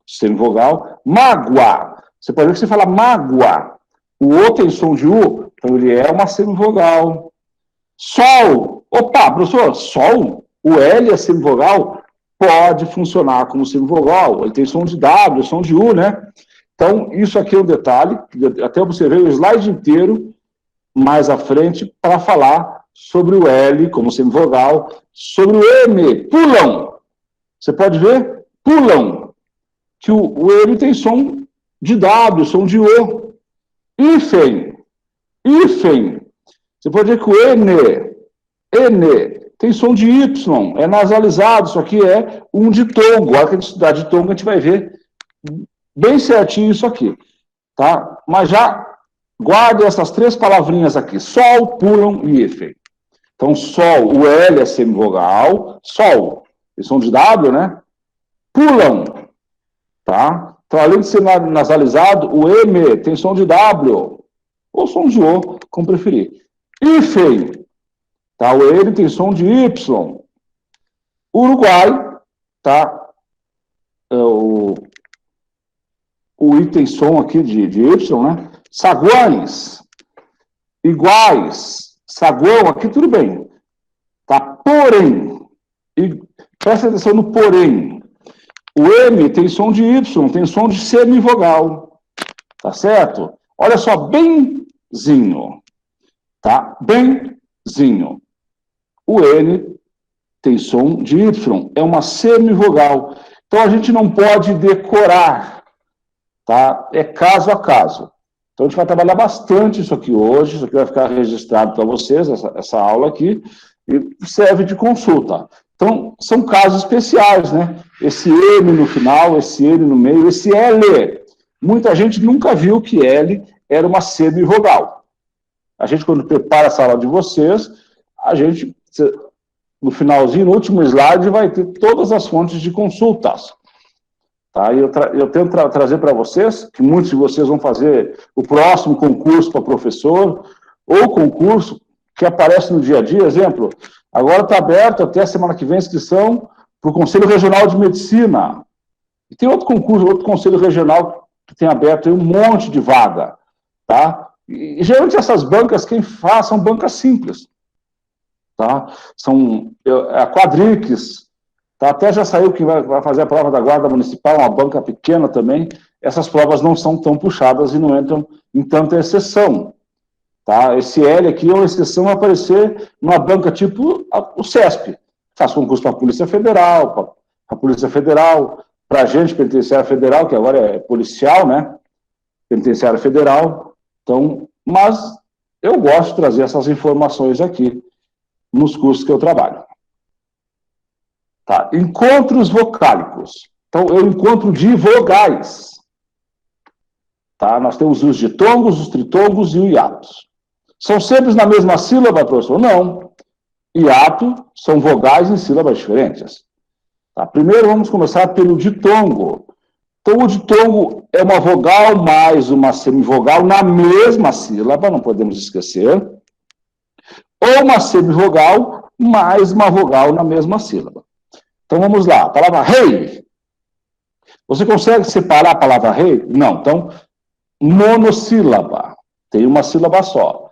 Speaker 7: semivogal. Mágoa. Você pode ver que você fala mágoa. O O tem som de U, então ele é uma semivogal. Sol. Opa, professor, sol? O L é semivogal? Pode funcionar como semivogal. Ele tem som de W, som de U, né? Então, isso aqui é um detalhe. Até observei o slide inteiro mais à frente para falar sobre o L como semivogal, sobre o M, pulam. Você pode ver? Pulam. Que o M tem som de W, som de O. Hífen. Hífen. Você pode ver que o N tem som de Y, é nasalizado, isso aqui é um ditongo. Agora que a gente estudar ditongo, a gente vai ver bem certinho isso aqui. Tá? Mas já guarde essas três palavrinhas aqui, sol, pulam e hífen. Então, sol, o L é semivogal, sol, tem som de W, né? Pulam, tá? Então, além de ser nasalizado, o M tem som de W, ou som de O, como preferir. Hífen, tá? O L tem som de Y. Uruguai, tá? O I tem som aqui de Y, né? Saguões, iguais, saguão, aqui tudo bem. Tá? Porém, presta atenção no porém. O M tem som de Y, tem som de semivogal. Tá certo? Olha só, benzinho. Tá? Benzinho. O N tem som de Y, é uma semivogal. Então a gente não pode decorar, tá? É caso a caso. Então a gente vai trabalhar bastante isso aqui hoje, isso aqui vai ficar registrado para vocês, essa aula aqui, e serve de consulta. Então, são casos especiais, né? Esse M no final, esse N no meio, esse L. Muita gente nunca viu que L era uma semivogal. A gente, quando prepara essa aula de vocês, a gente, no finalzinho, no último slide, vai ter todas as fontes de consultas. Tá? E eu tento trazer para vocês, que muitos de vocês vão fazer o próximo concurso para professor, ou concurso que aparece no dia a dia. Exemplo, agora está aberto até a semana que vem a inscrição para o Conselho Regional de Medicina. E tem outro concurso, outro Conselho Regional que tem aberto aí um monte de vaga. Tá? E geralmente essas bancas, quem faz, são bancas simples. Tá? São a Quadrix, tá? Até já saiu que vai fazer a prova da Guarda Municipal, uma banca pequena também. Essas provas não são tão puxadas e não entram em tanta exceção. Tá? Esse L aqui é uma exceção a aparecer numa banca tipo o CESP. Faz concurso para a Polícia Federal, para a Polícia Federal, para a Agente Penitenciária Federal, que agora é policial, né? Penitenciária Federal. Então, mas eu gosto de trazer essas informações aqui nos cursos que eu trabalho. Tá? Encontros vocálicos. Então, eu encontro de vogais. Tá? Nós temos os ditongos, os tritongos e os hiatos. São sempre na mesma sílaba, professor? Não. Hiato são vogais em sílabas diferentes. Tá? Primeiro, vamos começar pelo ditongo. Então, o ditongo é uma vogal mais uma semivogal na mesma sílaba, não podemos esquecer. Ou uma semivogal mais uma vogal na mesma sílaba. Então, vamos lá. A palavra rei. Você consegue separar a palavra rei? Não. Então, monossílaba. Tem uma sílaba só.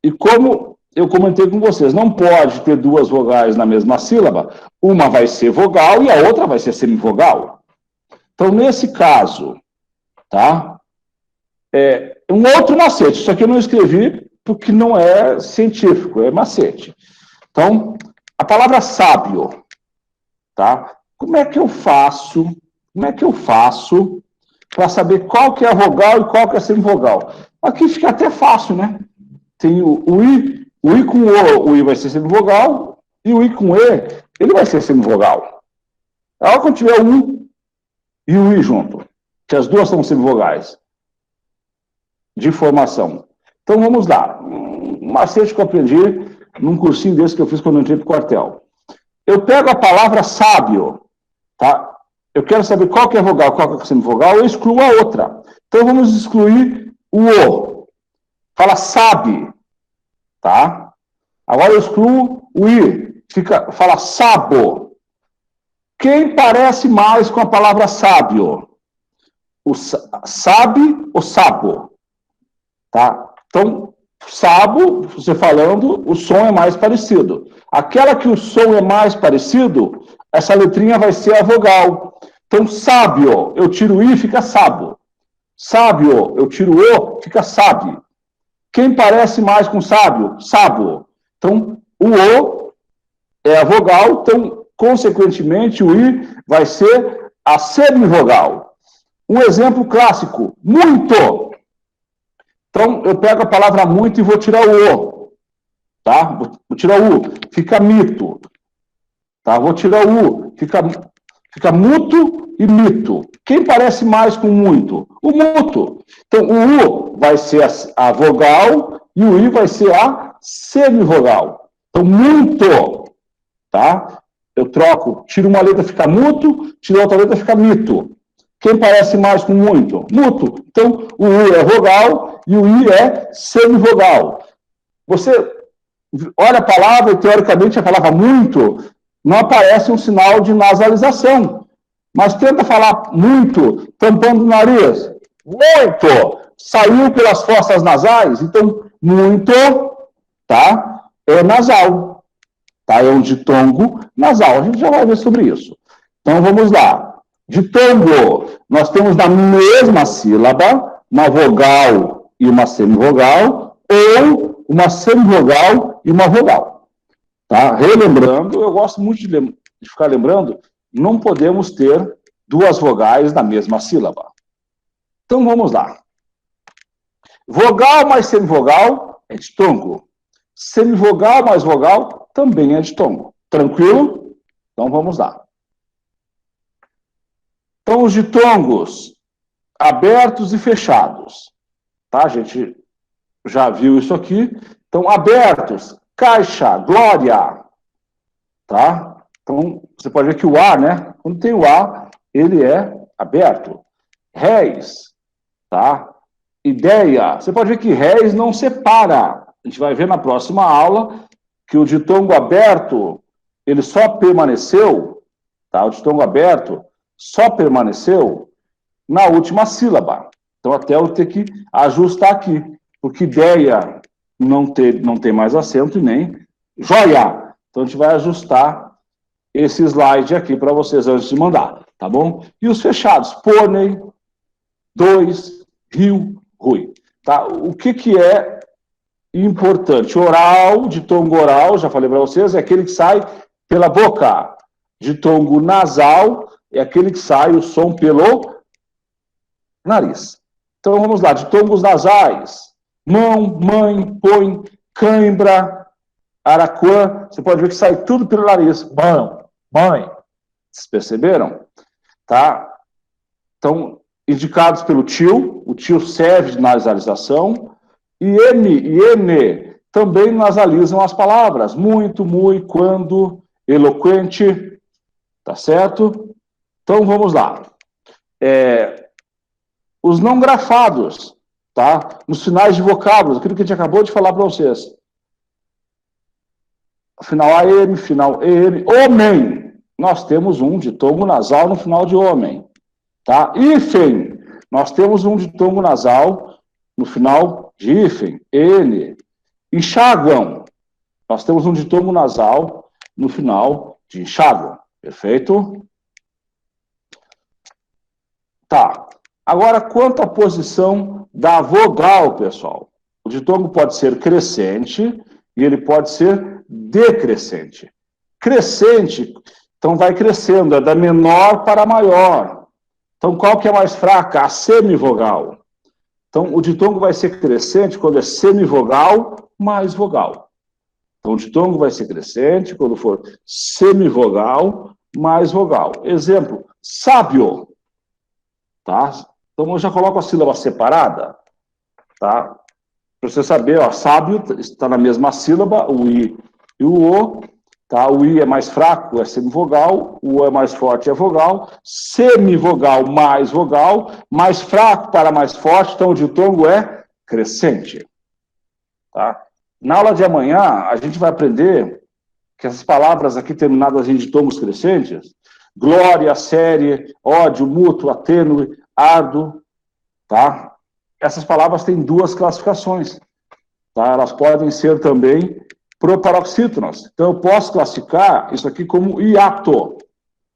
Speaker 7: E como eu comentei com vocês, não pode ter duas vogais na mesma sílaba. Uma vai ser vogal e a outra vai ser semivogal. Então, nesse caso, tá? Um outro macete. Isso aqui eu não escrevi porque não é científico, é macete. Então, a palavra sábio, tá? Como é que eu faço para saber qual que é a vogal e qual que é a semivogal? Aqui fica até fácil, né? Tem o I com o I vai ser semivogal, e o I com E, ele vai ser semivogal. A hora que eu tiver o U e o I junto, que as duas são semivogais, de formação. Então, vamos lá. Um macete que eu aprendi num cursinho desse que eu fiz quando eu entrei para o quartel. Eu pego a palavra sábio, tá? Eu quero saber qual que é a vogal, qual que é a semivogal, eu excluo a outra. Então, vamos excluir o O. Fala sabe, tá? Agora eu excluo o I. Fala sabo. Quem parece mais com a palavra sábio? O sabe ou sabo? Tá? Então, sabo, você falando, o som é mais parecido. Aquela que o som é mais parecido, essa letrinha vai ser a vogal. Então, sábio, eu tiro o I, fica sabo. Sábio, eu tiro o, fica sabe. Quem parece mais com sábio? Sabo. Então, o O é a vogal, então, consequentemente, o I vai ser a semivogal. Um exemplo clássico, muito. Então, eu pego a palavra muito e vou tirar o O. Tá? Vou tirar o U, fica mito. Tá? Vou tirar o U, fica muto e mito. Quem parece mais com muito? O muto. Então, o U vai ser a vogal e o I vai ser a semivogal. Então, muito. Tá? Eu troco, tiro uma letra, fica muto, tiro outra letra, fica mito. Quem parece mais com muito? Muto. Então, o U é vogal e o I é semivogal. Você olha a palavra e, teoricamente, a palavra muito não aparece um sinal de nasalização. Mas tenta falar muito, tampando o nariz. Muito! Saiu pelas fossas nasais, então, muito, tá? É nasal. Tá? É um ditongo nasal. A gente já vai ver sobre isso. Então, vamos lá. Ditongo, nós temos na mesma sílaba uma vogal e uma semivogal, ou uma semivogal e uma vogal. Tá? Relembrando, eu gosto muito de ficar lembrando, não podemos ter duas vogais na mesma sílaba. Então, vamos lá. Vogal mais semivogal é ditongo. Semivogal mais vogal também é ditongo. Tranquilo? Então, vamos lá. Então, os ditongos abertos e fechados. Tá? A gente já viu isso aqui. Então, abertos, caixa, glória. Tá? Então, você pode ver que o A, né? Quando tem o A, ele é aberto. Réis, tá? Ideia. Você pode ver que réis não separa. A gente vai ver na próxima aula que o ditongo aberto, ele só permaneceu, tá? O ditongo aberto só permaneceu na última sílaba. Então, até eu ter que ajustar aqui, porque ideia não tem mais acento e nem joia. Então, a gente vai ajustar esse slide aqui para vocês antes de mandar, tá bom? E os fechados, pônei, dois, rio, rui. Tá? O que é importante? Oral, ditongo oral, já falei para vocês, é aquele que sai pela boca. Ditongo nasal é aquele que sai o som pelo nariz. Então, vamos lá. Ditongos nasais. mão, mãe, põe, cãibra, araquã. Você pode ver que sai tudo pelo nariz. Mão, mãe. Vocês perceberam? Tá? Então, indicados pelo tio, o tio serve de nasalização, e M e N também nasalizam as palavras. Muito, muito, quando, eloquente, tá certo? Então, vamos lá. Os não grafados, tá? Nos finais de vocábulos, aquilo que a gente acabou de falar para vocês. Final AM, final EM, homem. Nós temos um ditongo nasal no final de homem, tá? Hífen, nós temos um ditongo nasal no final de hífen, N. Enxáguam, nós temos um ditongo nasal no final de enxáguam, perfeito? Tá, agora quanto à posição da vogal, pessoal. O ditongo pode ser crescente e ele pode ser decrescente. Crescente, então vai crescendo, é da menor para a maior. Então qual que é mais fraca? A semivogal. Então o ditongo vai ser crescente quando é semivogal mais vogal. Então o ditongo vai ser crescente quando for semivogal mais vogal. Exemplo, sábio. Tá? Então eu já coloco a sílaba separada, tá? Para você saber, ó, sábio está na mesma sílaba, o I e o O, tá? O I é mais fraco, é semivogal, o O é mais forte, é vogal, semivogal, mais fraco para mais forte, então o ditongo é crescente, tá? Na aula de amanhã, a gente vai aprender que essas palavras aqui terminadas em ditongos crescentes, glória, série, ódio, mútuo, tênue, árduo, tá? Essas palavras têm duas classificações, tá? Elas podem ser também proparoxítonas. Então, eu posso classificar isso aqui como hiato.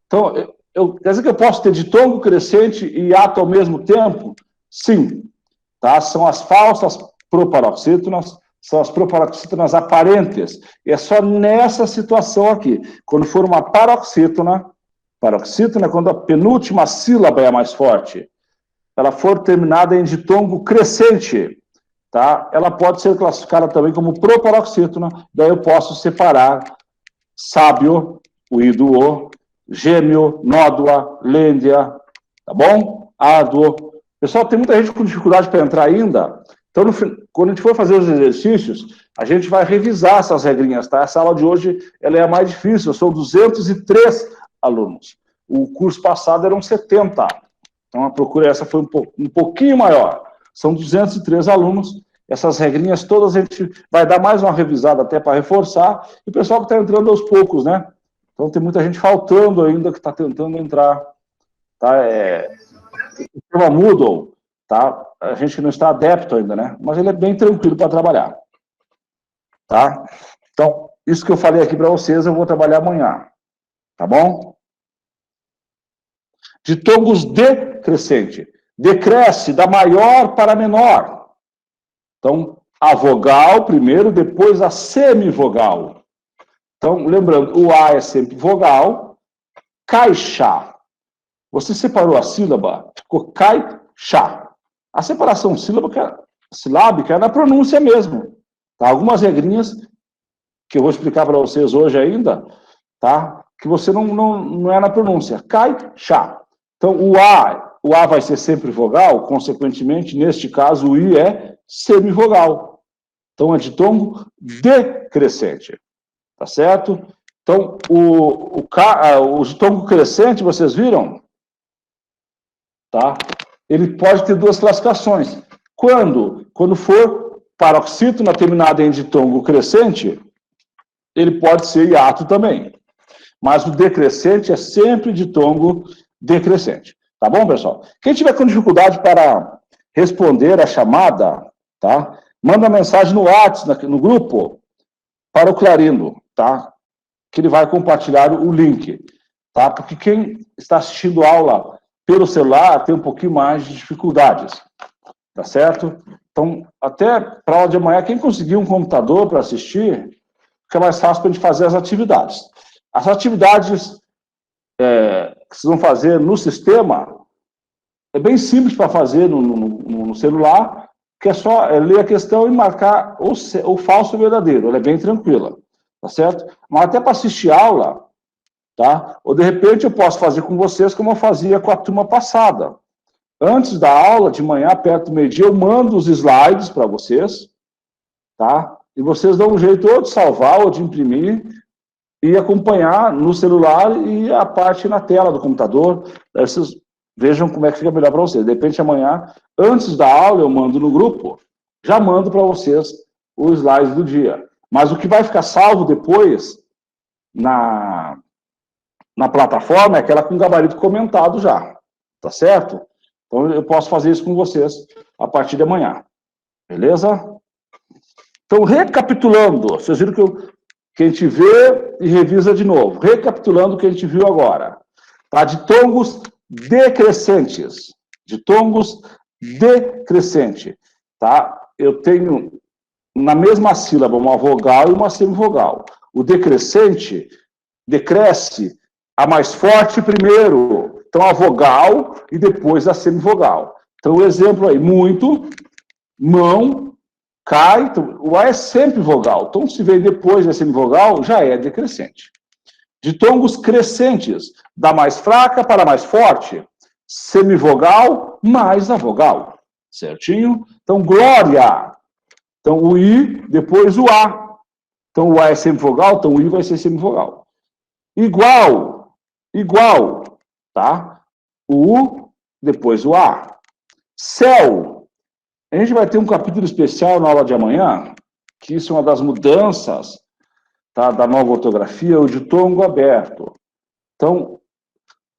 Speaker 7: Então, quer dizer que eu posso ter ditongo crescente e hiato ao mesmo tempo? Sim. Tá? São as falsas proparoxítonas, são as proparoxítonas aparentes. E é só nessa situação aqui. Quando for uma paroxítona é quando a penúltima sílaba é a mais forte. Ela for terminada em ditongo crescente, tá? Ela pode ser classificada também como proparoxítona, daí eu posso separar sábio, o I do O, gêmeo, nódua, lêndia, tá bom? Árduo. Pessoal, tem muita gente com dificuldade para entrar ainda, então quando a gente for fazer os exercícios, a gente vai revisar essas regrinhas, tá? Essa aula de hoje ela é a mais difícil, são 203 alunos. O curso passado eram 70. Então, a procura essa foi um pouquinho maior. São 203 alunos. Essas regrinhas todas a gente vai dar mais uma revisada até para reforçar. E o pessoal que está entrando aos poucos, né? Então, tem muita gente faltando ainda que está tentando entrar. Tá? O sistema Moodle, tá? A gente que não está adepto ainda, né? Mas ele é bem tranquilo para trabalhar. Tá? Então, isso que eu falei aqui para vocês, eu vou trabalhar amanhã. Tá bom? Ditongos decrescente. Decresce da maior para a menor. Então, a vogal primeiro, depois a semivogal. Então, lembrando, o A é sempre vogal. Caixa. Você separou a sílaba, ficou caixa. A separação silábica é na pronúncia mesmo. Tá? Algumas regrinhas que eu vou explicar para vocês hoje ainda, tá? Que você não é na pronúncia. Caixa. Então, o A vai ser sempre vogal, consequentemente, neste caso, o I é semivogal. Então, é ditongo decrescente. Tá certo? Então, o ditongo crescente, vocês viram? Tá? Ele pode ter duas classificações. Quando for paroxítona terminada em ditongo crescente, ele pode ser hiato também. Mas o decrescente é sempre ditongo decrescente. Tá bom, pessoal? Quem tiver com dificuldade para responder a chamada, tá? Manda mensagem no WhatsApp, no grupo, para o Clarindo, tá? Que ele vai compartilhar o link, tá? Porque quem está assistindo aula pelo celular tem um pouquinho mais de dificuldades, tá certo? Então, até para a aula de amanhã, quem conseguir um computador para assistir, fica mais fácil para a gente fazer as atividades. As atividades que vocês vão fazer no sistema é bem simples para fazer no celular, que é só ler a questão e marcar o falso ou verdadeiro. Ela é bem tranquila, tá certo? Mas até para assistir aula, tá? Ou de repente eu posso fazer com vocês como eu fazia com a turma passada. Antes da aula, de manhã, perto do meio-dia, eu mando os slides para vocês, tá? E vocês dão um jeito ou de salvar ou de imprimir e acompanhar no celular e a parte na tela do computador. Aí vocês vejam como é que fica melhor para vocês. De repente, amanhã, antes da aula, eu mando no grupo, já mando para vocês os slides do dia. Mas o que vai ficar salvo depois na plataforma é aquela com gabarito comentado já, tá certo? Então, eu posso fazer isso com vocês a partir de amanhã. Beleza? Então, recapitulando, vocês viram que a gente vê e revisa de novo. Recapitulando o que a gente viu agora. Tá? Ditongos decrescentes. Ditongos decrescente. Tá? Eu tenho na mesma sílaba uma vogal e uma semivogal. O decrescente decresce a mais forte primeiro. Então, a vogal e depois a semivogal. Então, o exemplo aí, muito, mão, cai. Então, o A é sempre vogal. Então, se vem depois da semivogal, já é decrescente. Ditongos crescentes, da mais fraca para a mais forte. Semivogal mais a vogal. Certinho? Então, glória. Então, o I, depois o A. Então, o A é semivogal, então o I vai ser semivogal. Igual, igual. Tá? O U, depois o A. Céu. A gente vai ter um capítulo especial na aula de amanhã, que isso é uma das mudanças, tá, da nova ortografia, o ditongo aberto. Então,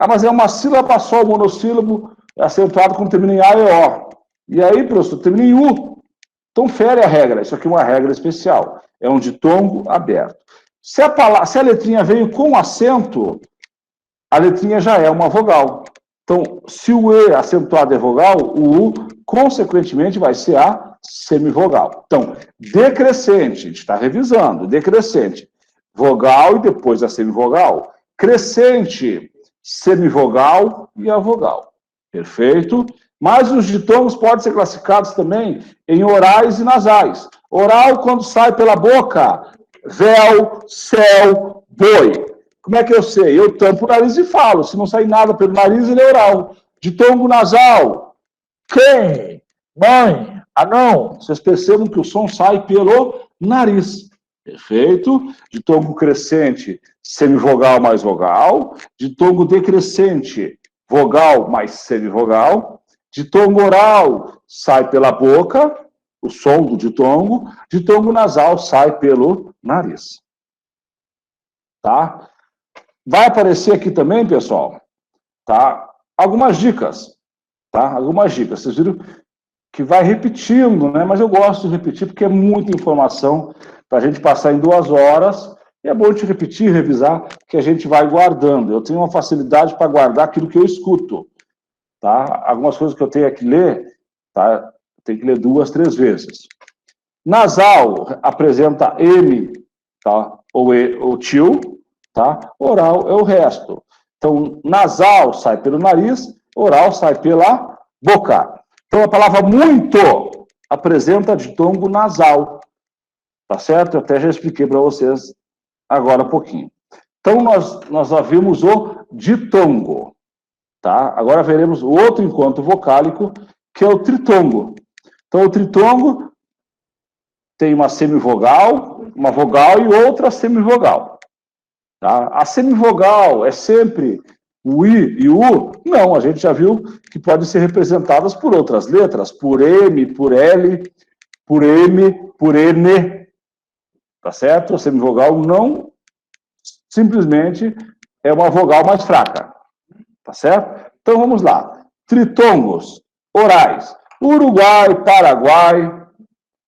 Speaker 7: mas é uma sílaba só, monossílabo, acentuado com termina em A e O. E aí, professor, termina em U. Então, fere a regra. Isso aqui é uma regra especial. É um ditongo aberto. Se a letrinha veio com acento, a letrinha já é uma vogal. Então, se o E acentuado é vogal, o U, consequentemente, vai ser a semivogal. Então, decrescente, a gente está revisando, decrescente, vogal e depois a semivogal. Crescente, semivogal e a vogal. Perfeito? Mas os ditongos podem ser classificados também em orais e nasais. Oral, quando sai pela boca, véu, céu, boi. Como é que eu sei? Eu tampo o nariz e falo. Se não sair nada pelo nariz, ele é oral. Ditongo nasal. Quem? Mãe? Anão? Vocês percebam que o som sai pelo nariz. Perfeito? Ditongo crescente, semivogal mais vogal. Ditongo decrescente, vogal mais semivogal. Ditongo oral sai pela boca, o som do ditongo. Ditongo nasal sai pelo nariz. Tá? Vai aparecer aqui também, pessoal, tá? Algumas dicas, tá? Algumas dicas. Vocês viram que vai repetindo, né? Mas eu gosto de repetir porque é muita informação para a gente passar em 2 horas. E é bom a gente repetir, revisar, que a gente vai guardando. Eu tenho uma facilidade para guardar aquilo que eu escuto, tá? Algumas coisas que eu tenho que ler, tá? Eu tenho que ler 2, 3 vezes. Nasal apresenta M, tá? Ou tio. Tá? Oral é o resto. Então, nasal sai pelo nariz, oral sai pela boca. Então, a palavra muito apresenta ditongo nasal. Tá certo? Eu até já expliquei para vocês agora um pouquinho. Então, nós já vimos o ditongo. Tá? Agora veremos o outro encontro vocálico, que é o tritongo. Então, o tritongo tem uma semivogal, uma vogal e outra semivogal. Tá? A semivogal é sempre o I e o U? Não, a gente já viu que podem ser representadas por outras letras, por M, por L, por M, por N. Tá certo? A semivogal não simplesmente é uma vogal mais fraca. Tá certo? Então vamos lá. Tritongos orais. Uruguai, Paraguai.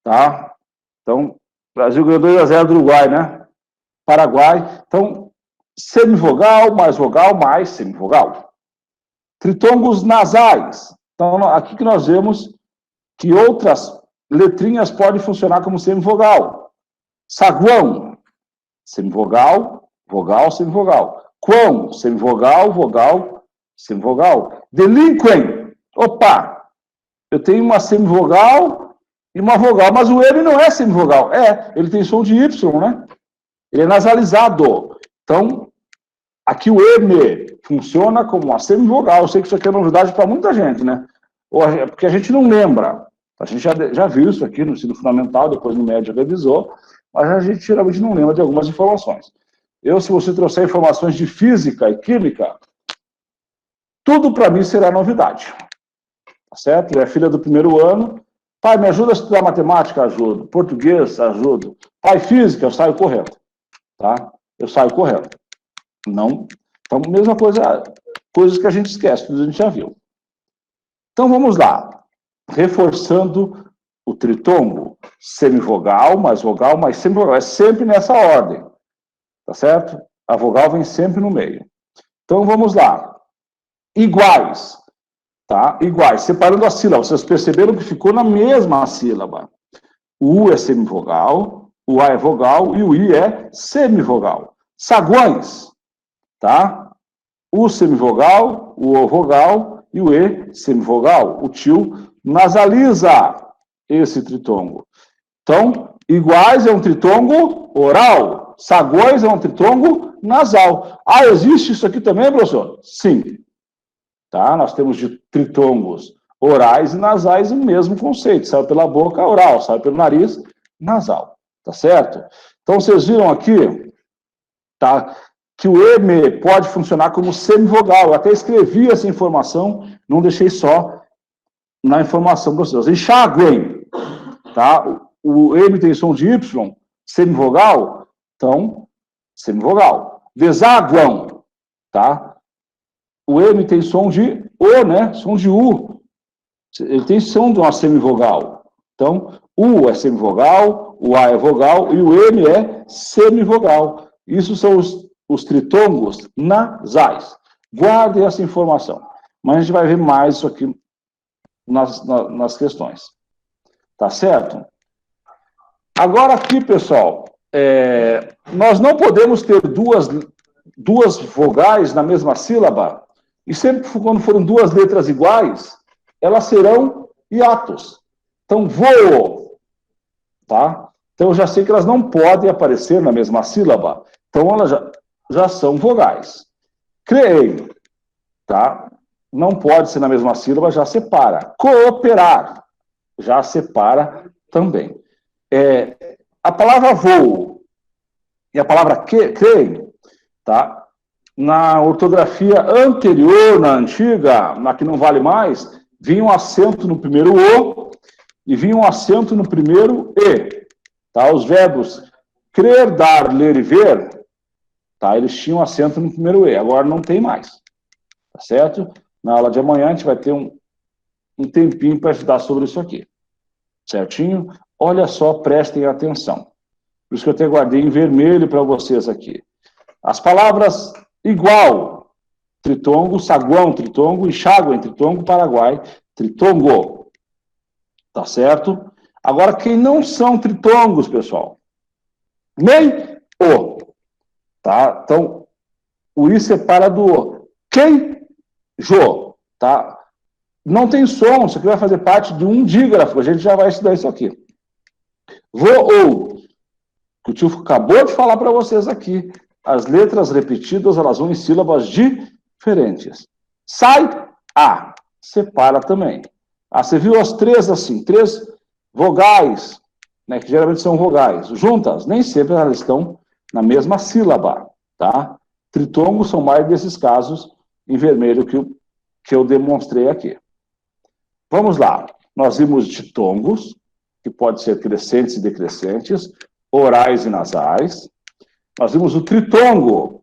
Speaker 7: Tá? Então, Brasil ganhou 2-0 do Uruguai, né? Paraguai. Então, semivogal, mais semivogal. Tritongos nasais. Então, aqui que nós vemos que outras letrinhas podem funcionar como semivogal. Saguão, semivogal, vogal, semivogal. Quão, semivogal, vogal, semivogal. Delinquem, opa, eu tenho uma semivogal e uma vogal, mas o M não é semivogal. Ele tem som de Y, né? Ele é nasalizado. Então, aqui o M funciona como uma semivogal. Eu sei que isso aqui é novidade para muita gente, né? Porque a gente não lembra. A gente já viu isso aqui no ensino fundamental, depois no médio revisou, mas a gente geralmente não lembra de algumas informações. Se você trouxer informações de física e química, tudo para mim será novidade. Tá certo? Ele é filha do primeiro ano. Pai, me ajuda a estudar matemática? Ajudo. Português? Ajudo. Pai, física? Eu saio correndo. Tá? Eu saio correndo. Não. Então, mesma coisa, coisas que a gente esquece, tudo a gente já viu. Então, vamos lá. Reforçando o tritongo. Semivogal, mais vogal, mais semivogal. É sempre nessa ordem. Tá certo? A vogal vem sempre no meio. Então, vamos lá. Iguais. Tá? Iguais. Separando a sílaba. Vocês perceberam que ficou na mesma sílaba. O U é semivogal, o A é vogal e o I é semivogal. Saguões. Tá? O semivogal, o O vogal e o E semivogal. O tio nasaliza esse tritongo. Então, iguais é um tritongo oral. Saguões é um tritongo nasal. Ah, existe isso aqui também, professor? Sim. Tá? Nós temos de tritongos orais e nasais o mesmo conceito. Sai pela boca, oral. Sai pelo nariz, nasal. Tá certo? Então, vocês viram aqui, tá, que o M pode funcionar como semivogal. Eu até escrevi essa informação, não deixei só na informação para vocês. Enxaguem. Tá? O M tem som de Y, semivogal, então, semivogal. Desaguam. Tá? O M tem som de O, né? Som de U. Ele tem som de uma semivogal. Então, U é semivogal, o A é vogal e o M é semivogal. Isso são os tritongos nasais. Guardem essa informação. Mas a gente vai ver mais isso aqui nas questões. Tá certo? Agora aqui, pessoal, nós não podemos ter duas vogais na mesma sílaba, e sempre quando forem duas letras iguais, elas serão hiatos. Então, voo, tá? Então, eu já sei que elas não podem aparecer na mesma sílaba. Então, elas já são vogais. Creio, tá? Não pode ser na mesma sílaba, já separa. Cooperar, já separa também. A palavra voo e a palavra creio, tá? Na ortografia anterior, na antiga, na que não vale mais, vinha um acento no primeiro O e vinha um acento no primeiro E. Tá? Os verbos crer, dar, ler e ver, tá? Eles tinham acento no primeiro E, agora não tem mais. Tá certo? Na aula de amanhã a gente vai ter um tempinho para estudar sobre isso aqui. Certinho? Olha só, prestem atenção. Por isso que eu até guardei em vermelho para vocês aqui. As palavras igual, tritongo, saguão, tritongo, enxágua, tritongo, paraguai, tritongo. Tá certo? Agora, quem não são tritongos, pessoal? Nem o. Tá? Então, o I separa do O. Quem? Jo. Tá? Não tem som, isso aqui vai fazer parte de um dígrafo. A gente já vai estudar isso aqui. Voou. Que o tio acabou de falar para vocês aqui. As letras repetidas, elas vão em sílabas diferentes. Sai, A. Separa também. Ah, você viu as três assim, três vogais, né, que geralmente são vogais, juntas, nem sempre elas estão na mesma sílaba, tá? Tritongos são mais desses casos em vermelho que eu demonstrei aqui. Vamos lá. Nós vimos ditongos, que podem ser crescentes e decrescentes, orais e nasais. Nós vimos o tritongo,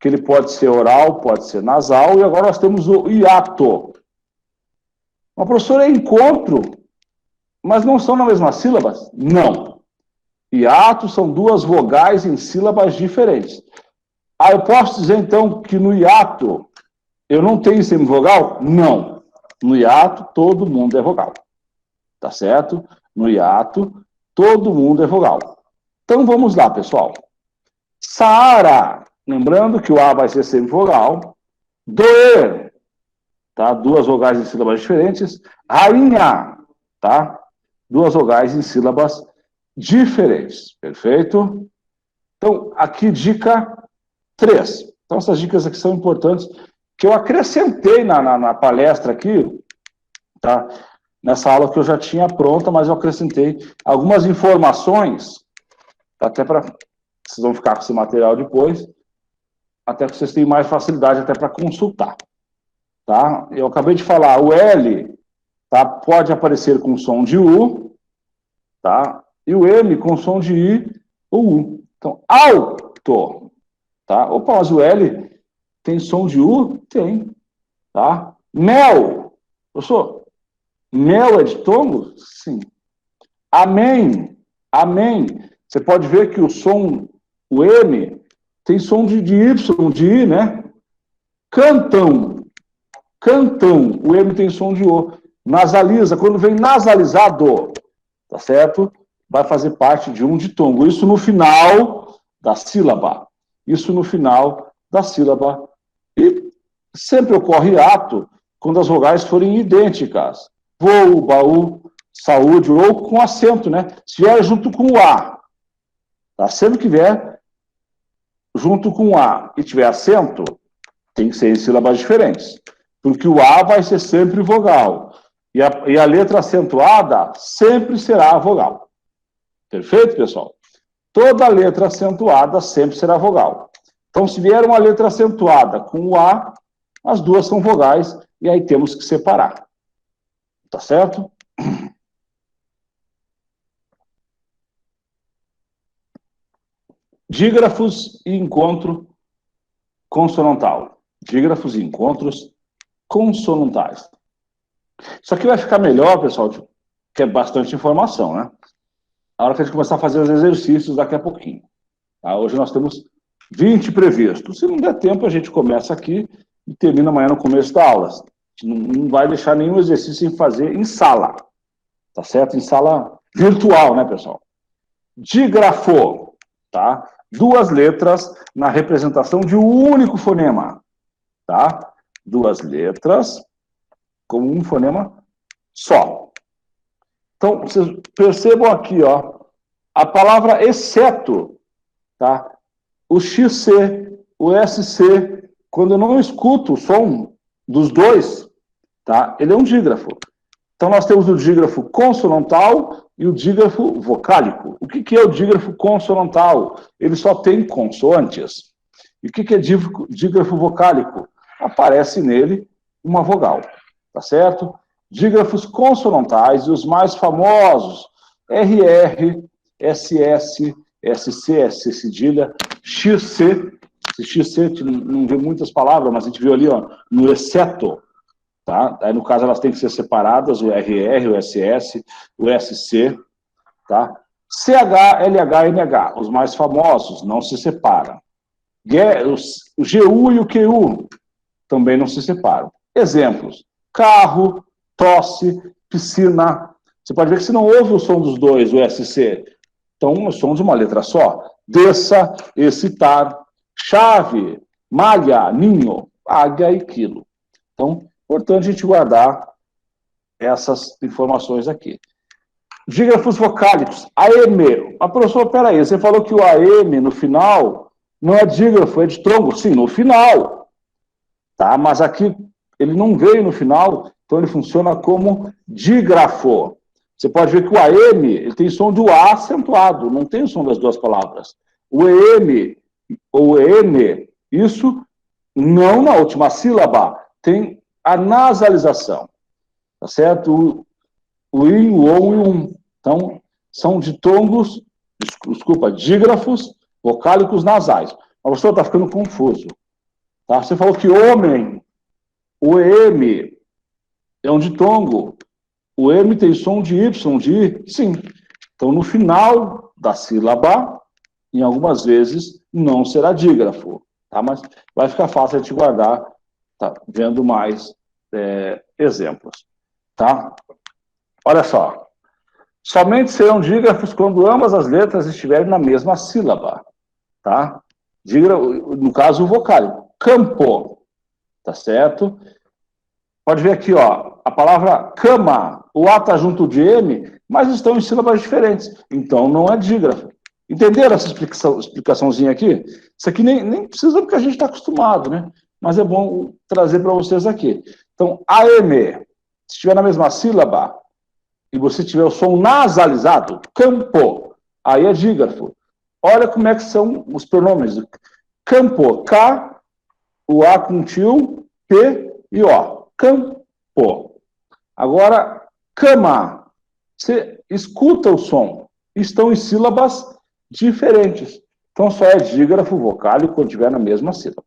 Speaker 7: que ele pode ser oral, pode ser nasal, e agora nós temos o hiato. Uma professora, é encontro, mas não são na mesma sílaba? Não. Hiato são duas vogais em sílabas diferentes. Ah, eu posso dizer então que no hiato eu não tenho semivogal? Não. No hiato todo mundo é vogal. Tá certo? No hiato todo mundo é vogal. Então vamos lá, pessoal. Saara, lembrando que o A vai ser semivogal. Doer, tá? Duas vogais em sílabas diferentes. Rainha, tá? duas vogais em sílabas diferentes, perfeito? Então, aqui dica 3. Então, essas dicas aqui são importantes, que eu acrescentei na palestra aqui, tá? Nessa aula que eu já tinha pronta, mas eu acrescentei algumas informações, até para... Vocês vão ficar com esse material depois, até que vocês tenham mais facilidade até para consultar, tá? Eu acabei de falar, o L, tá, pode aparecer com som de U, tá? E o M com som de I ou U. Então, alto, tá? Opa, mas o L tem som de U? Tem, tá? Mel, professor, mel é ditongo? Sim. Amém, amém. Você pode ver que o som, o M, tem som de Y, de I, né? Cantam, cantam, o M tem som de O. Nasaliza, quando vem nasalizado, tá certo? Vai fazer parte de um ditongo. Isso no final da sílaba. Isso no final da sílaba. E sempre ocorre ato quando as vogais forem idênticas. Voo, baú, saúde, ou com acento, né? Se vier junto com o A, tá? Sempre que vier junto com o A e tiver acento, tem que ser em sílabas diferentes. Porque o A vai ser sempre vogal. E a letra acentuada sempre será vogal. Perfeito, pessoal? Toda letra acentuada sempre será vogal. Então, se vier uma letra acentuada com o A, as duas são vogais, e aí temos que separar. Tá certo? Dígrafos e encontro consonantal. Dígrafos e encontros consonantais. Isso aqui vai ficar melhor, pessoal, que é bastante informação, né? Na hora que a gente começar a fazer os exercícios daqui a pouquinho. Tá? Hoje nós temos 20 previstos. Se não der tempo, a gente começa aqui e termina amanhã no começo da aula. Não vai deixar nenhum exercício sem fazer em sala. Tá certo? Em sala virtual, né, pessoal? Dígrafo, tá? Duas letras na representação de um único fonema. Tá? Duas letras como um fonema só. Então, vocês percebam aqui, ó, a palavra exceto, tá? O XC, o SC, quando eu não escuto o som dos dois, tá? Ele é um dígrafo. Então, nós temos o dígrafo consonantal e o dígrafo vocálico. O que é o dígrafo consonantal? Ele só tem consoantes. E o que é dígrafo vocálico? Aparece nele uma vogal, tá certo? Dígrafos consonantais, e os mais famosos, RR, SS, SC, SC cedilha, XC, XC, não vê muitas palavras, mas a gente viu ali, ó, no exceto, tá? Aí, no caso, elas têm que ser separadas, o RR, o SS, o SC, tá? CH, LH, NH, os mais famosos, não se separam. O GU e o QU também não se separam. Exemplos, carro, tosse, piscina. Você pode ver que você não ouve o som dos dois, o SC. Então, é o som de uma letra só. Desça, excitar, chave, malha, ninho, águia e quilo. Então, importante a gente guardar essas informações aqui. Dígrafos vocálicos, AM. Ah, professor, peraí, você falou que o AM no final não é dígrafo, é ditongo. Sim, no final. Tá? Mas aqui ele não veio no final, então ele funciona como dígrafo. Você pode ver que o AM ele tem som do A acentuado, não tem o som das duas palavras. O EM ou EM, isso não na última sílaba, tem a nasalização. Tá certo? O I, o ON e o UM. Então, são ditongos, dígrafos vocálicos nasais. Mas o professor está ficando confuso. Tá? Você falou que homem, o EM é um ditongo. O M tem som de Y, de I? Sim. Então, no final da sílaba, em algumas vezes, não será dígrafo. Tá? Mas vai ficar fácil a gente guardar, tá? Vendo mais exemplos. Tá? Olha só. Somente serão dígrafos quando ambas as letras estiverem na mesma sílaba. Tá? No caso, o vocálico. Campo. Tá certo? Pode ver aqui, ó. a palavra cama, o A está junto de M, mas estão em sílabas diferentes. Então, não é dígrafo. Entenderam essa explicaçãozinha aqui? Isso aqui nem precisa, porque a gente está acostumado, né? Mas é bom trazer para vocês aqui. Então, AM, se estiver na mesma sílaba, e você tiver o som nasalizado, campo, aí é dígrafo. Olha como é que são os pronomes. Campo, K, o A com tio, P e O. Campo. Agora, cama. Você escuta o som. Estão em sílabas diferentes. Então, só é dígrafo vocálico quando estiver na mesma sílaba.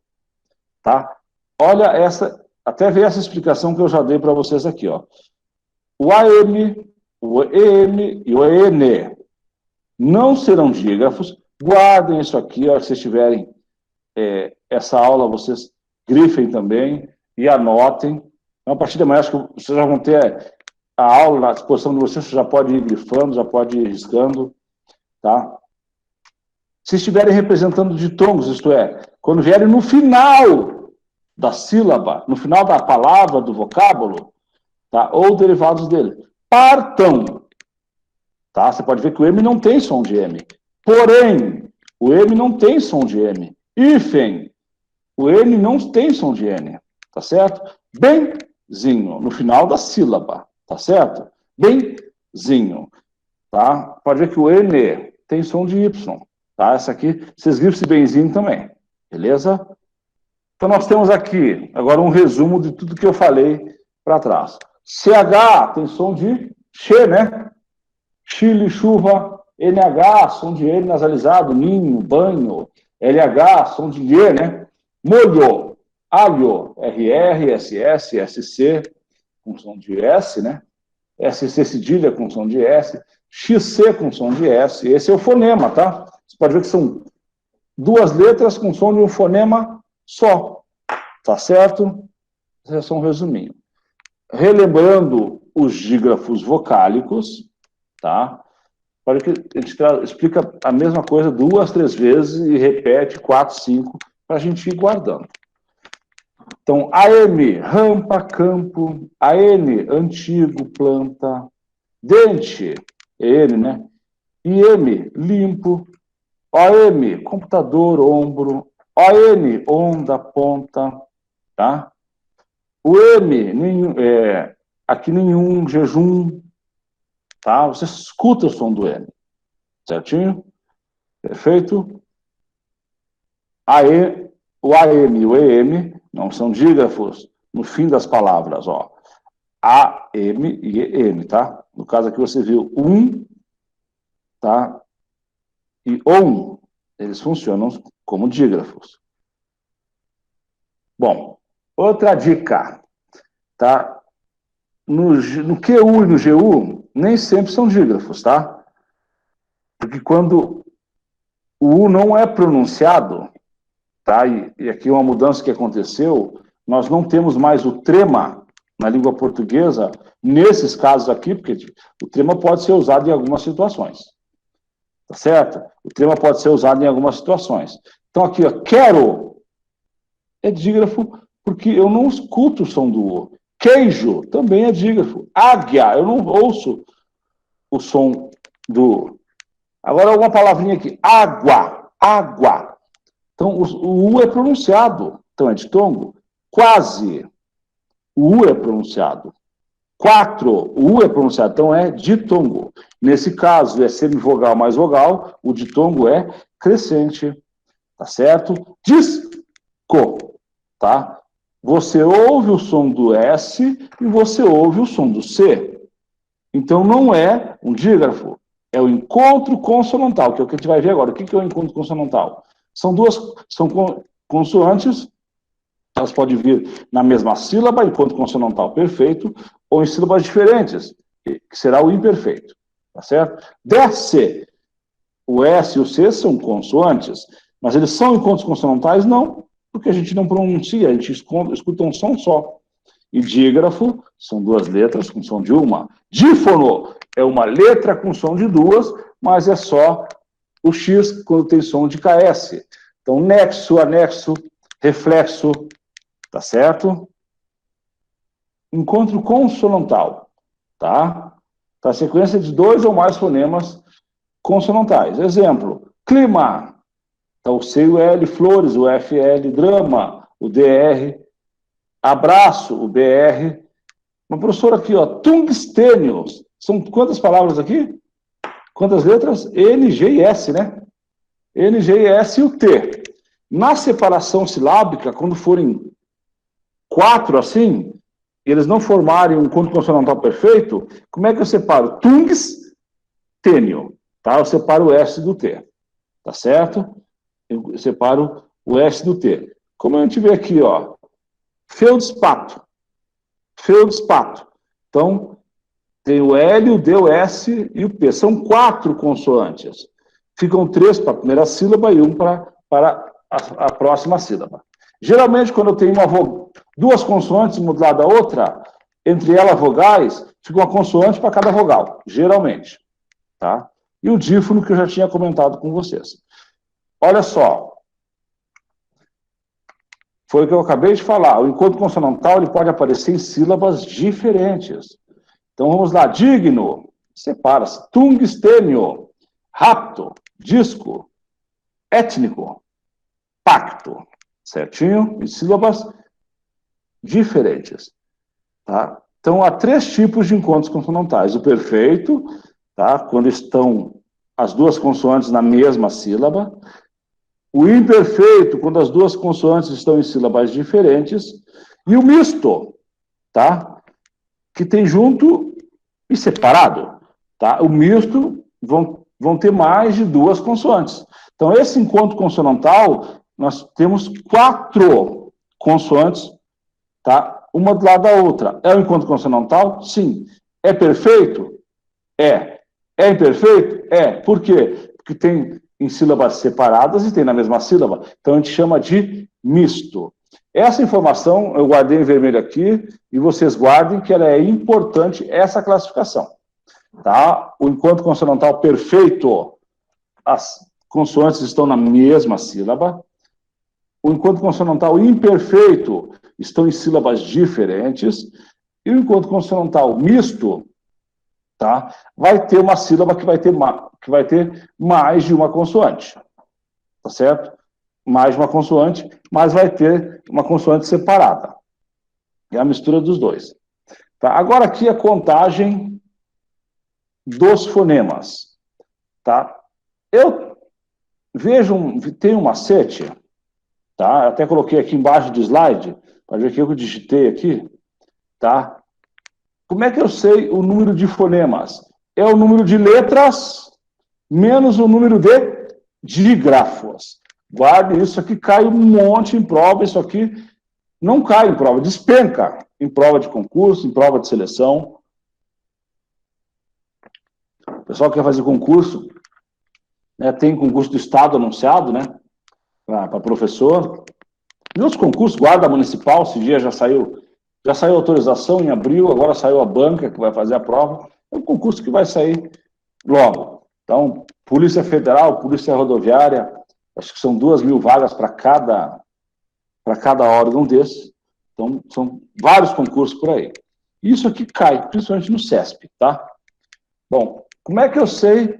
Speaker 7: Tá? Olha essa, até ver essa explicação que eu já dei para vocês aqui, ó. O AM, o EM e o EN não serão dígrafos. Guardem isso aqui, ó, se vocês tiverem essa aula, vocês grifem também e anotem. Então, a partir de amanhã, acho que vocês já vão ter a aula à disposição de vocês, você já pode ir grifando, já pode ir riscando, tá? Se estiverem representando ditongos, isto é, quando vierem no final da sílaba, no final da palavra, do vocábulo, tá? Ou derivados dele, partam, tá? Você pode ver que o M não tem som de M. Porém, o M não tem som de M. Hífen, o N não tem som de N, tá certo? Benzinho, no final da sílaba, tá certo? Benzinho, tá? Pode ver que o N tem som de Y, tá? Essa aqui, vocês grifam esse benzinho também, beleza? Então, nós temos aqui, agora, um resumo de tudo que eu falei para trás. CH tem som de X, né? Chile, chuva. NH, som de N nasalizado, ninho, banho. LH, som de G, né? Molho, alho, RR, SS, SC, com som de S, né? SC cedilha com som de S. XC com som de S. Esse é o fonema, tá? Você pode ver que são duas letras com som de um fonema só. Tá certo? Esse é só um resuminho. Relembrando os dígrafos vocálicos, tá? Olha que a gente explica a mesma coisa 2, 3 vezes e repete 4, 5, para a gente ir guardando. Então, AM, rampa, campo. AN, antigo, planta. Dente, N, né? IM, limpo. OM, computador, ombro. ON, onda, ponta. Tá? O M, aqui nenhum, jejum. Tá? Você escuta o som do M. Certinho? Perfeito? O AM e o EM não são dígrafos no fim das palavras, ó. AM e EM, tá? No caso aqui você viu tá? E ON, eles funcionam como dígrafos. Bom, outra dica, tá? No QU e no GU, nem sempre são dígrafos, tá? Porque quando o U não é pronunciado, tá? E aqui uma mudança que aconteceu, nós não temos mais o trema na língua portuguesa, nesses casos aqui, porque o trema pode ser usado em algumas situações. Tá certo? O trema pode ser usado em algumas situações. Então aqui, ó, quero é dígrafo porque eu não escuto o som do U. Queijo também é dígrafo. Águia, eu não ouço o som do... Agora, uma palavrinha aqui. Água, água. Então, o U é pronunciado. Então, é ditongo. Quase. O U é pronunciado. 4. O U é pronunciado. Então, é ditongo. Nesse caso, é semivogal mais vogal. O ditongo é crescente. Tá certo? Disco. Tá? Você ouve o som do S e você ouve o som do C. Então, não é um dígrafo, é o encontro consonantal, que é o que a gente vai ver agora. O que é o encontro consonantal? São consoantes, elas podem vir na mesma sílaba, encontro consonantal perfeito, ou em sílabas diferentes, que será o imperfeito. Tá certo? Desce, o S e o C são consoantes, mas eles são encontros consonantais? Não. Porque a gente não pronuncia, a gente escuta um som só. E dígrafo são duas letras com som de uma. Dífono é uma letra com som de duas, mas é só o X quando tem som de KS. Então, nexo, anexo, reflexo, tá certo? encontro consonantal, tá? Tá, sequência de 2 ou mais fonemas consonantais. Exemplo, clima. Então, o C e o L, flores, o FL, drama, o DR, abraço, o BR. Uma professora aqui, ó, tungstênio. São quantas palavras aqui? Quantas letras? N, G e S, né? N, G e S e o T. Na separação silábica, quando forem 4 assim, eles não formarem um encontro consonantal perfeito, como é que eu separo? Tungstênio, tá? Eu separo o S do T, tá certo? Eu separo o S do T. Como a gente vê aqui, ó, feldspato. Feldspato. Então, tem o L, o D, o S e o P. São 4 consoantes. Ficam 3 para a primeira sílaba e 1 para a próxima sílaba. Geralmente, quando eu tenho duas consoantes uma do lado da outra, entre elas vogais, fica uma consoante para cada vogal, geralmente. Tá? E o dífono que eu já tinha comentado com vocês. Olha só. Foi o que eu acabei de falar. O encontro consonantal ele pode aparecer em sílabas diferentes. Então vamos lá. Digno, separa-se. Tungstênio, rapto, disco, étnico, pacto. Certinho? Em sílabas diferentes. Tá? Então há 3 tipos de encontros consonantais. O perfeito, tá? Quando estão as duas consoantes na mesma sílaba. O imperfeito, quando as duas consoantes estão em sílabas diferentes. E o misto, tá? Que tem junto e separado. Tá? O misto vão ter mais de 2 consoantes. Então, esse encontro consonantal, nós temos 4 consoantes, tá? Uma do lado da outra. É um encontro consonantal? Sim. É perfeito? É. É imperfeito? É. Por quê? Porque tem em sílabas separadas e tem na mesma sílaba. Então, a gente chama de misto. Essa informação eu guardei em vermelho aqui e vocês guardem que ela é importante, essa classificação. Tá? O encontro consonantal perfeito, as consoantes estão na mesma sílaba. O encontro consonantal imperfeito estão em sílabas diferentes. E o encontro consonantal misto, tá? Vai ter uma sílaba que vai ter mais de uma consoante. Tá certo? Mais de uma consoante, mas vai ter uma consoante separada. É a mistura dos dois. Tá? Agora aqui a contagem dos fonemas. Tá? Eu vejo, tem um macete, tá? Até coloquei aqui embaixo do slide, para ver o que eu digitei aqui. Tá? Como é que eu sei o número de fonemas? É o número de letras menos o número de dígrafos. Guarde, isso aqui cai um monte em prova, isso aqui não cai em prova, despenca em prova de concurso, em prova de seleção. O pessoal que quer fazer concurso, né, tem concurso do Estado anunciado, né, para professor. E outros concursos, guarda municipal, esse dia já saiu a autorização em abril, agora saiu a banca que vai fazer a prova. É um concurso que vai sair logo. Então, Polícia Federal, Polícia Rodoviária, acho que são 2.000 vagas para cada órgão desse. Então, são vários concursos por aí. Isso aqui cai, principalmente no CESP, tá? Bom, como é que eu sei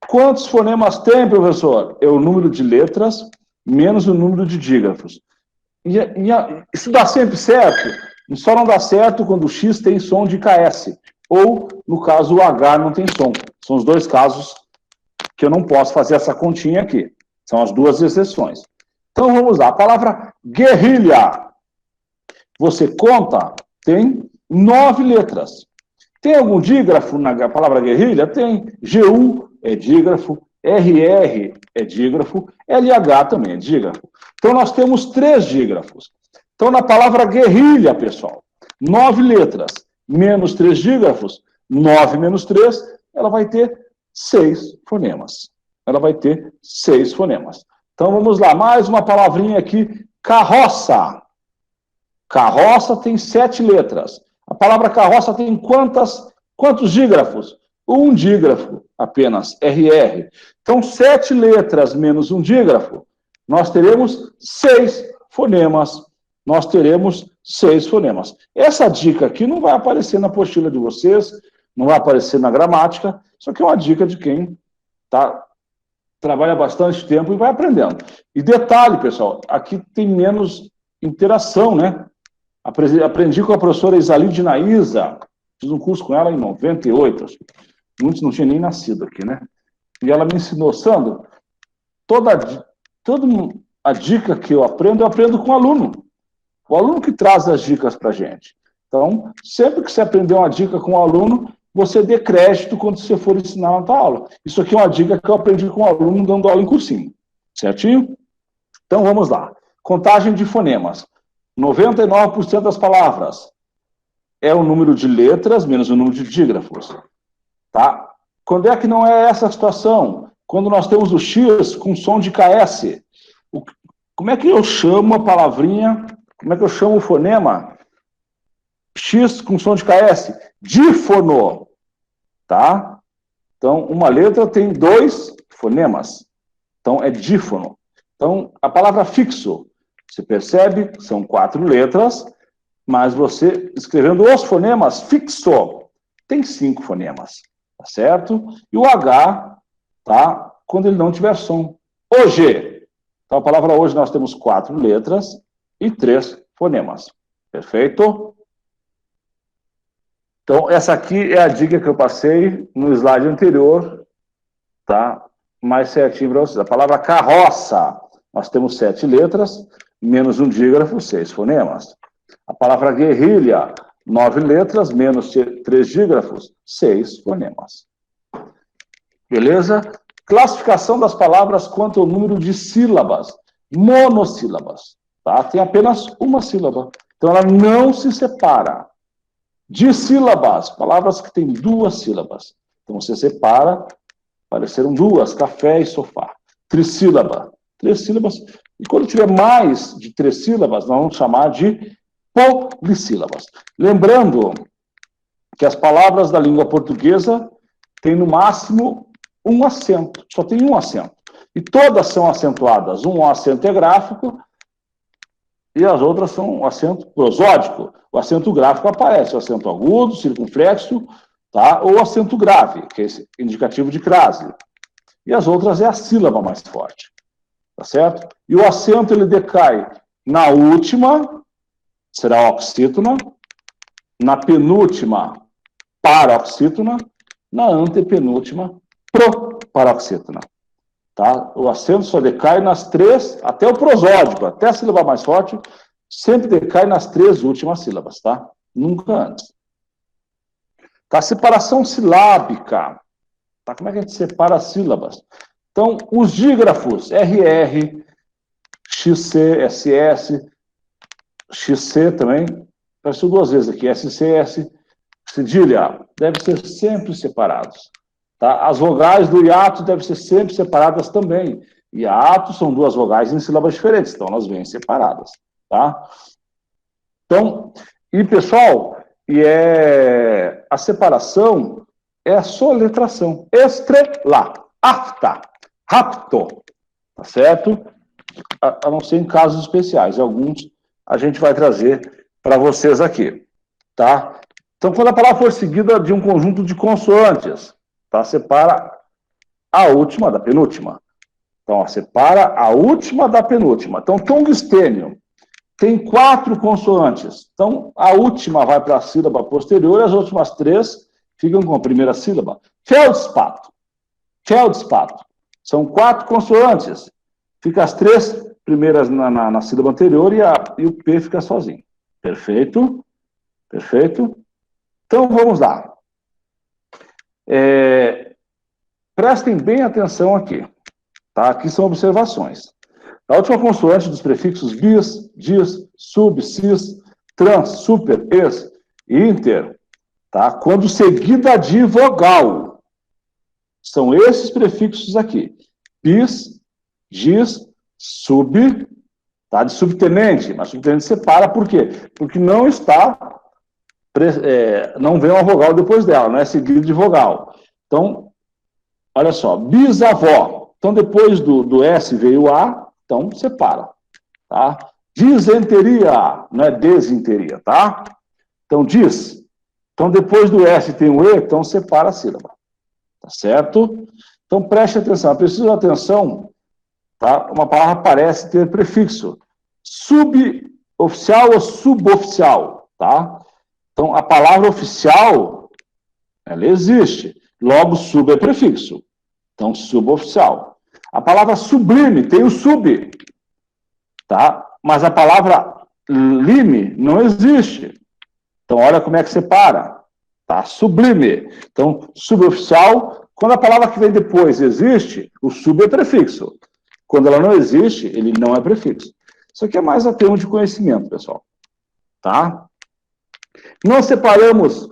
Speaker 7: quantos fonemas tem, professor? É o número de letras menos o número de dígrafos. Isso dá sempre certo? Só não dá certo quando o X tem som de KS. Ou, no caso, o H não tem som. São os 2 casos que eu não posso fazer essa continha aqui. São as 2 exceções. Então, vamos lá. A palavra guerrilha. Você conta, tem 9 letras. Tem algum dígrafo na palavra guerrilha? Tem. GU é dígrafo, RR é dígrafo, LH também é dígrafo. Então, nós temos 3 dígrafos. Então, na palavra guerrilha, pessoal, 9 letras menos 3 dígrafos, 9 menos 3, ela vai ter 6 fonemas. Ela vai ter 6 fonemas. Então, vamos lá. Mais uma palavrinha aqui. Carroça. Carroça tem 7 letras. A palavra carroça tem quantos dígrafos? 1 dígrafo apenas, RR. Então, 7 letras menos 1 dígrafo, nós teremos 6 fonemas nós teremos 6 fonemas. Essa dica aqui não vai aparecer na apostila de vocês, não vai aparecer na gramática, isso aqui é uma dica de quem trabalha bastante tempo e vai aprendendo. E detalhe, pessoal, aqui tem menos interação, né? Aprendi com a professora Isalide Naísa, fiz um curso com ela em 98, muitos não tinham nem nascido aqui, né? E ela me ensinou, Sandro, toda a dica que eu aprendo com o aluno. O aluno que traz as dicas para a gente. Então, sempre que você aprender uma dica com o aluno, você dê crédito quando você for ensinar na tua aula. Isso aqui é uma dica que eu aprendi com o aluno dando aula em cursinho. Certinho? Então, vamos lá. Contagem de fonemas. 99% das palavras é o número de letras menos o número de dígrafos. Tá? Quando é que não é essa a situação? Quando nós temos o X com som de KS. Como é que eu chamo a palavrinha, como é que eu chamo o fonema X com som de KS? Dífono. Tá? Então, uma letra tem 2 fonemas. Então, é dífono. Então, a palavra fixo, você percebe, são 4 letras, mas você, escrevendo os fonemas, fixo, tem 5 fonemas, tá certo? E o H, tá? Quando ele não tiver som. Hoje. Então, a palavra hoje nós temos 4 letras e 3 fonemas. Perfeito? Então, essa aqui é a dica que eu passei no slide anterior, tá? Mais certinho para vocês. A palavra carroça, nós temos 7 letras, menos um dígrafo, 6 fonemas. A palavra guerrilha, 9 letras, menos 3 dígrafos, 6 fonemas. Beleza? Classificação das palavras quanto ao número de sílabas. Monossílabas. Tá? Tem apenas uma sílaba. Então, ela não se separa. Dissílabas, palavras que têm 2 sílabas. Então, você separa, apareceram 2, café e sofá. Trissílaba, 3 sílabas. E quando tiver mais de 3 sílabas, nós vamos chamar de polissílabas. Lembrando que as palavras da língua portuguesa têm no máximo um acento, só tem um acento. E todas são acentuadas. Um acento é gráfico e as outras são um acento prosódico. O acento gráfico aparece, o acento agudo, circunflexo, tá? Ou acento grave, que é esse indicativo de crase. E as outras é a sílaba mais forte. Tá certo? E o acento ele decai na última, será oxítona, na penúltima, paroxítona, na antepenúltima, proparoxítona. Tá? O acento só decai nas 3, até o prosódico, até a sílaba mais forte, sempre decai nas 3 últimas sílabas, tá? Nunca antes. Tá? Separação silábica. Tá? Como é que a gente separa as sílabas? Então, os dígrafos, RR, XC, SS, XC também, apareceu 2 vezes aqui, SCS, cedilha, devem ser sempre separados. Tá? As vogais do hiato devem ser sempre separadas também. Hiato são 2 vogais em sílabas diferentes, então elas vêm separadas. Tá? Então, e pessoal, a separação é a soletração. Estrela, afta, rapto, tá certo? A não ser em casos especiais. Alguns a gente vai trazer para vocês aqui, tá? Então, quando a palavra for seguida de um conjunto de consoantes, tá? Separa a última da penúltima. Então, ó, separa a última da penúltima. Então, tungstênio tem 4 consoantes. Então, a última vai para a sílaba posterior e as últimas 3 ficam com a primeira sílaba. Feldspato. Feldspato. São 4 consoantes. Fica as 3 primeiras na sílaba anterior e o P fica sozinho. Perfeito? Perfeito? Então, vamos lá. Prestem bem atenção aqui. Tá? Aqui são observações. A última consoante dos prefixos bis, dis, sub, cis, trans, super, ex e inter, tá? Quando seguida de vogal. São esses prefixos aqui. Bis, dis, sub, tá? De subtenente, mas subtenente separa por quê? Porque não está, não vem uma vogal depois dela, não é seguido de vogal. Então, olha só, bisavó. Então, depois do S veio o A, então separa. Tá? Disenteria, não é desinteria, tá? Então, diz. Então, depois do S tem o E, então separa a sílaba. Tá certo? Então, preste atenção. Preciso de atenção, tá? Uma palavra parece ter prefixo. Suboficial ou suboficial, tá? Então, a palavra oficial, ela existe. Logo, sub é prefixo. Então, suboficial. A palavra sublime tem o sub, tá? Mas a palavra lime não existe. Então, olha como é que separa. Tá? Sublime. Então, suboficial, quando a palavra que vem depois existe, o sub é prefixo. Quando ela não existe, ele não é prefixo. Isso aqui é mais a termo de conhecimento, pessoal. Tá? Não separamos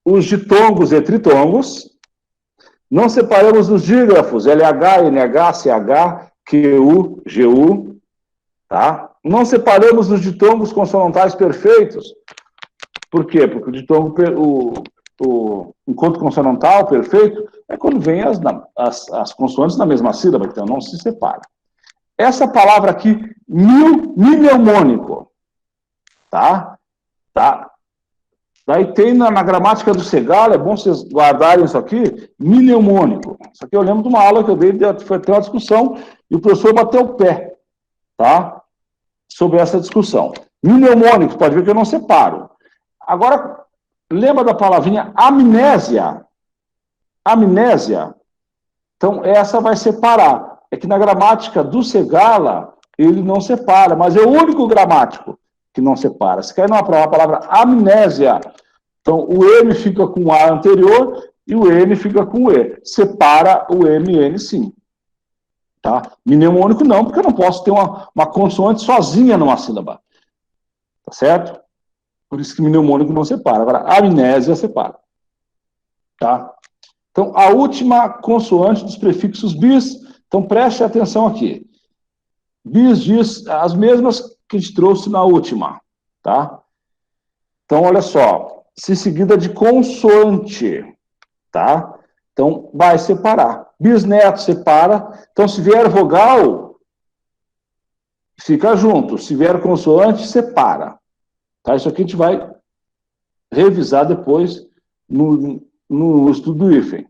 Speaker 7: os ditongos e tritongos. Não separamos os dígrafos, LH, NH, CH, QU, GU. Tá? Não separamos os ditongos consonantais perfeitos. Por quê? Porque o ditongo, o encontro consonantal perfeito é quando vem as consoantes na mesma sílaba, então não se separa. Essa palavra aqui, mnemônico, tá? Daí tem na gramática do Segalo, é bom vocês guardarem isso aqui, mnemônico. Isso aqui eu lembro de uma aula que eu dei, foi até uma discussão, e o professor bateu o pé, tá? Sobre essa discussão. Mnemônico, pode ver que eu não separo. Agora, lembra da palavrinha amnésia? Amnésia. Então, essa vai separar. É que na gramática do Segala, ele não separa, mas é o único gramático que não separa. Se cair numa prova a palavra amnésia, então o M fica com o A anterior e o N fica com o E. Separa o M e N, sim. Tá? Mnemônico não, porque eu não posso ter uma consoante sozinha numa sílaba. Tá certo? Por isso que mnemônico não separa. Agora, amnésia separa. Tá? Então, a última consoante dos prefixos bis. Então, preste atenção aqui. Bis diz as mesmas que a gente trouxe na última. Tá? Então, olha só. Se seguida de consoante. Tá? Então, vai separar. Bisneto separa. Então, se vier vogal, fica junto. Se vier consoante, separa. Tá? Isso aqui a gente vai revisar depois no estudo do hífen.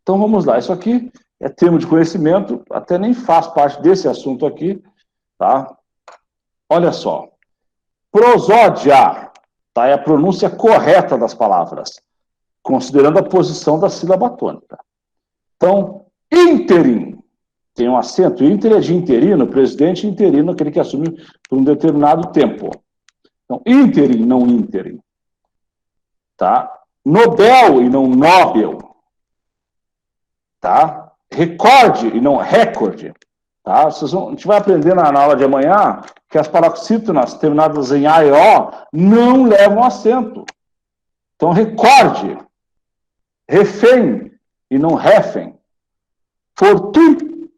Speaker 7: Então, vamos lá. Isso aqui é termo de conhecimento, até nem faz parte desse assunto aqui. Tá? Olha só. Prosódia, tá? É a pronúncia correta das palavras, considerando a posição da sílaba tônica. Então, ínterim, tem um acento. Inter é de interino, presidente interino, aquele que assume por um determinado tempo. Então, ínterim, não ínterim. Tá? Nobel e não Nobel. Tá? Recorde e não recorde. Tá? A gente vai aprender na aula de amanhã que as paroxítonas terminadas em A e O não levam acento. Então, recorde. Refém e não refém. Fortuito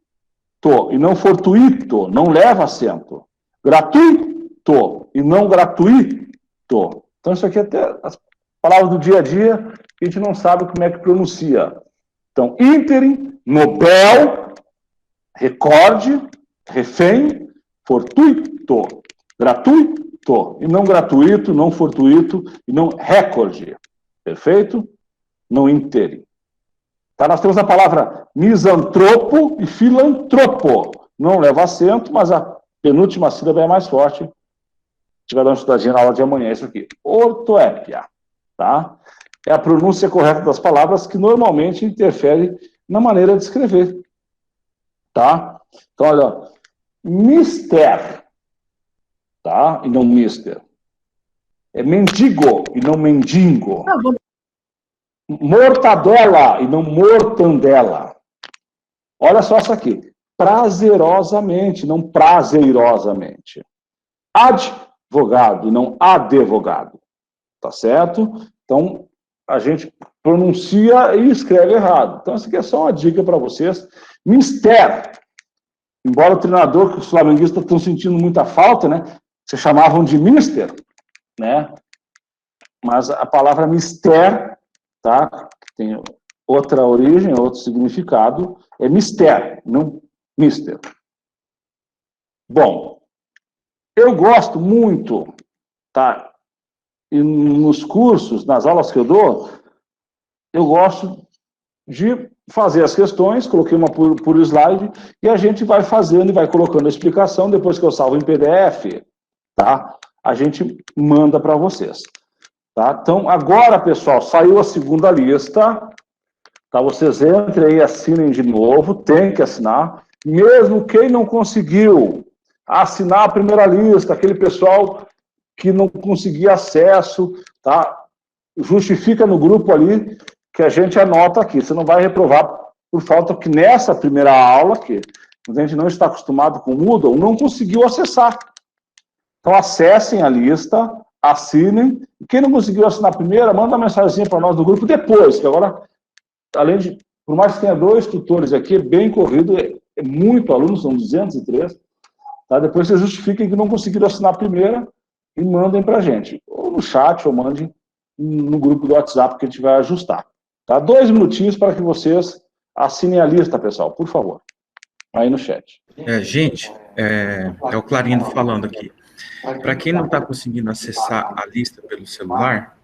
Speaker 7: e não fortuito, não leva acento. Gratuito e não gratuito. Então, isso aqui é até as palavras do dia a dia que a gente não sabe como é que pronuncia. Então, ínterim, Nobel, recorde, refém, fortuito, gratuito, e não gratuito, não fortuito, e não recorde. Perfeito? Não ínterim. Tá, nós temos a palavra misantropo e filantropo. Não leva acento, mas a penúltima sílaba é mais forte. A gente vai dar uma estudadinha na aula de amanhã, isso aqui. Ortoépia. Tá? É a pronúncia correta das palavras que normalmente interfere na maneira de escrever. Tá? Então, olha, mister, tá? E não mister. É mendigo e não mendigo. Mortadela e não mortandela. Olha só isso aqui. Prazerosamente, não prazerosamente. Advogado e não advogado. Tá certo? Então, a gente pronuncia e escreve errado. Então, isso aqui é só uma dica para vocês. Mister. Embora o treinador, que os flamenguistas estão sentindo muita falta, né? Se chamavam de mister, né? Mas a palavra mister, tá? Tem outra origem, outro significado, é mister, não mister. Bom, Eu gosto muito, tá? E nos cursos, nas aulas que eu dou, eu gosto de fazer as questões, coloquei uma por slide, e a gente vai fazendo e vai colocando a explicação, depois que eu salvo em PDF, tá? A gente manda para vocês, tá? Então, agora, pessoal, saiu a segunda lista, tá? Vocês entrem aí, assinem de novo, tem que assinar, mesmo quem não conseguiu assinar a primeira lista, aquele pessoal que não conseguia acesso, tá? Justifica no grupo ali, que a gente anota aqui. Você não vai reprovar por falta que nessa primeira aula, que a gente não está acostumado com o Moodle, não conseguiu acessar. Então, acessem a lista, assinem. Quem não conseguiu assinar a primeira, manda uma mensagem para nós do grupo depois, que agora, além de, por mais que tenha 2 tutores aqui, é bem corrido, é muito aluno, são 203. Tá? Depois vocês justifiquem que não conseguiram assinar a primeira e mandem para a gente. Ou no chat, ou mandem no grupo do WhatsApp, que a gente vai ajustar. Tá? 2 minutinhos para que vocês assinem a lista, pessoal, por favor. Aí no chat.
Speaker 2: Gente, é o Clarindo falando aqui. Para quem não está conseguindo acessar a lista pelo celular,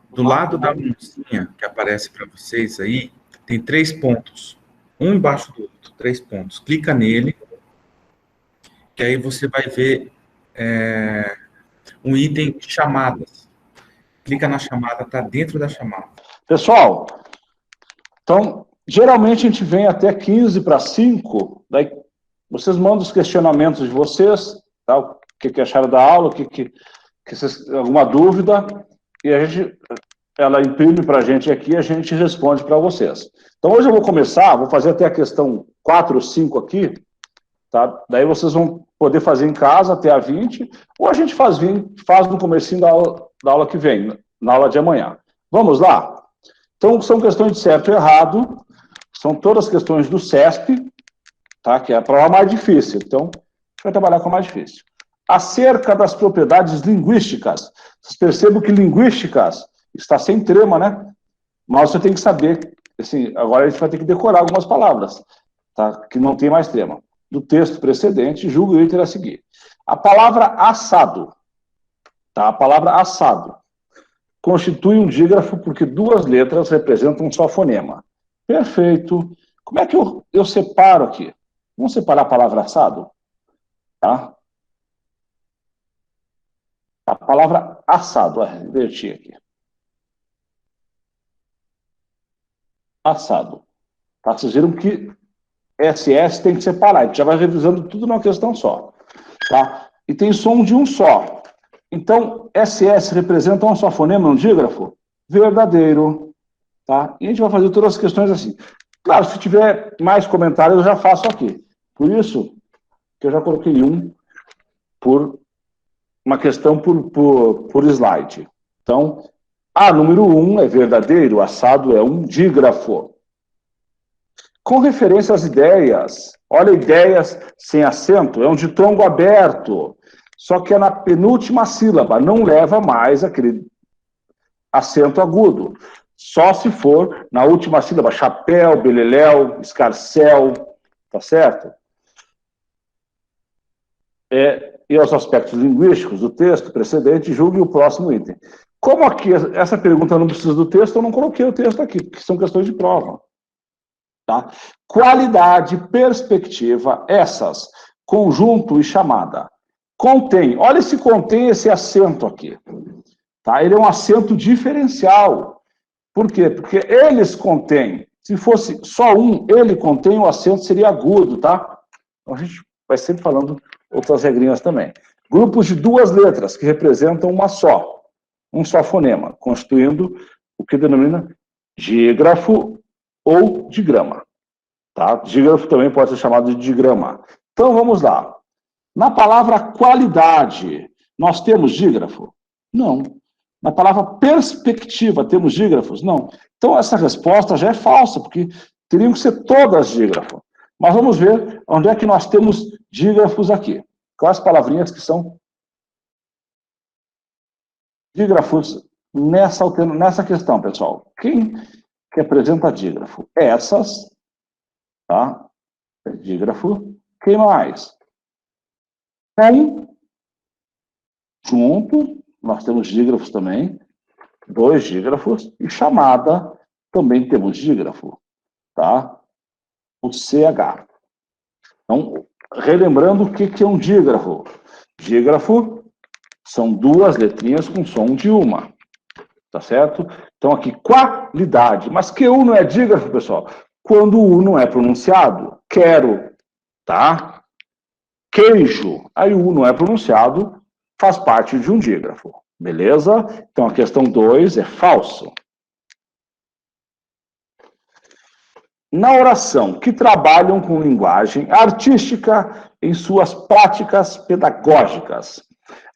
Speaker 2: do lado da mãozinha que aparece para vocês aí, tem 3 pontos. Um embaixo do outro, 3 pontos. Clica nele, que aí você vai ver um item chamadas. Clica na chamada, está dentro da chamada.
Speaker 7: Pessoal, então, geralmente a gente vem até 15 para 5, daí vocês mandam os questionamentos de vocês, tá? O que acharam da aula, vocês, alguma dúvida, e ela imprime para a gente aqui e a gente responde para vocês. Então, hoje eu vou começar, vou fazer até a questão 4 ou 5 aqui, tá? Daí vocês vão poder fazer em casa até a 20, ou a gente faz no comecinho da aula que vem, na aula de amanhã. Vamos lá? Então, são questões de certo e errado, são todas questões do CESP, tá? Que é a prova mais difícil. Então, a gente vai trabalhar com a mais difícil. Acerca das propriedades linguísticas. Vocês percebem que linguísticas está sem trema, né? Mas você tem que saber, assim, agora a gente vai ter que decorar algumas palavras, tá? Que não tem mais trema. Do texto precedente, julgo o item a seguir. A palavra assado, tá? A palavra assado constitui um dígrafo porque 2 letras representam um só fonema. Perfeito. Como é que eu separo aqui? Vamos separar a palavra assado? Tá? A palavra assado, inverti aqui. Assado. Tá? Vocês viram que SS tem que separar. A gente já vai revisando tudo numa questão só. Tá? E tem som de um só. Então, SS representa um só fonema, um dígrafo? Verdadeiro. Tá? E a gente vai fazer todas as questões assim. Claro, se tiver mais comentários, eu já faço aqui. Por isso, que eu já coloquei uma questão por slide. Então, número 1 é verdadeiro, assado é um dígrafo. Com referência às ideias, olha, ideias sem acento, é um ditongo aberto, só que é na penúltima sílaba, não leva mais aquele acento agudo. Só se for na última sílaba, chapéu, beleléu, escarcel, tá certo? E os aspectos linguísticos do texto precedente, julgue o próximo item. Como aqui essa pergunta não precisa do texto, eu não coloquei o texto aqui, porque são questões de prova. Tá? Qualidade, perspectiva, essas, conjunto e chamada. Contém, olha se contém esse acento aqui. Tá? Ele é um acento diferencial. Por quê? Porque eles contêm, se fosse só um, ele contém, o acento seria agudo, tá? Então a gente vai sempre falando outras regrinhas também. Grupos de 2 letras, que representam um só fonema, constituindo o que denomina dígrafo ou digrama. Tá? Dígrafo também pode ser chamado de digrama. Então, vamos lá. Na palavra qualidade, nós temos dígrafo? Não. Na palavra perspectiva, temos dígrafos? Não. Então, essa resposta já é falsa, porque teriam que ser todas dígrafo. Mas vamos ver onde é que nós temos dígrafos aqui. Quais palavrinhas que são dígrafos nessa questão, pessoal? Quem que apresenta dígrafo? Essas, tá? Dígrafo. Quem mais? Com junto, nós temos dígrafos também, 2 dígrafos, e chamada também temos dígrafo, tá? O CH. Então, relembrando o que é um dígrafo. Dígrafo são 2 letrinhas com som de uma, tá certo? Então, aqui, qualidade. Mas que U não é dígrafo, pessoal? Quando o U não é pronunciado. Quero, tá? Queijo. Aí o U não é pronunciado, faz parte de um dígrafo. Beleza? Então, a questão 2 é falso. Na oração, que trabalham com linguagem artística em suas práticas pedagógicas.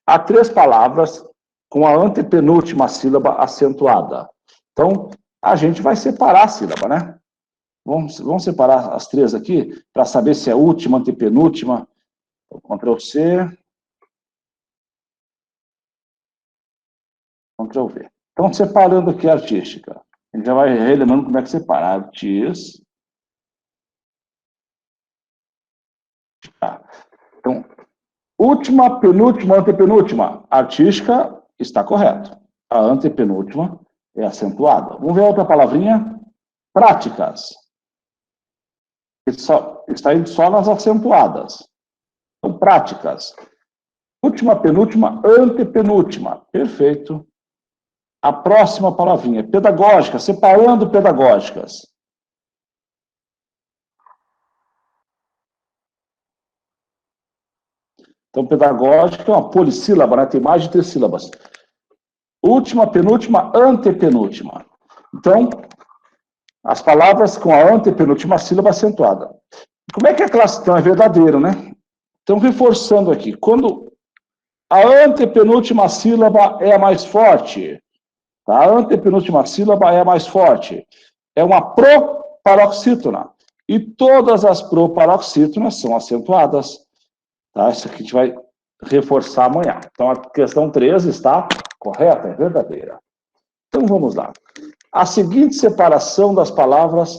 Speaker 7: Há 3 palavras com a antepenúltima sílaba acentuada. Então, a gente vai separar a sílaba, né? Vamos separar as 3 aqui, para saber se é última, antepenúltima. Ctrl+C. Ctrl+V. Então, separando aqui a artística. A gente já vai relembrando como é que separa. Artis. Tá. Então, última, penúltima, antepenúltima. Artística está correto. A antepenúltima é acentuada. Vamos ver a outra palavrinha? Práticas. Está indo só nas acentuadas. Então, práticas. Última, penúltima, antepenúltima. Perfeito. A próxima palavrinha, pedagógica, separando pedagógicas. Então, pedagógica é uma polissílaba, né? Tem mais de 3 sílabas. Última, penúltima, antepenúltima. Então, as palavras com a antepenúltima sílaba acentuada. Como é que é a classe? Então, é verdadeiro, né? Então, reforçando aqui. Quando a antepenúltima sílaba é a mais forte, tá? A antepenúltima sílaba é a mais forte. É uma proparoxítona. E todas as proparoxítonas são acentuadas. Tá? Isso aqui a gente vai reforçar amanhã. Então, a questão 13 está correta, é verdadeira. Então, vamos lá. A seguinte separação das palavras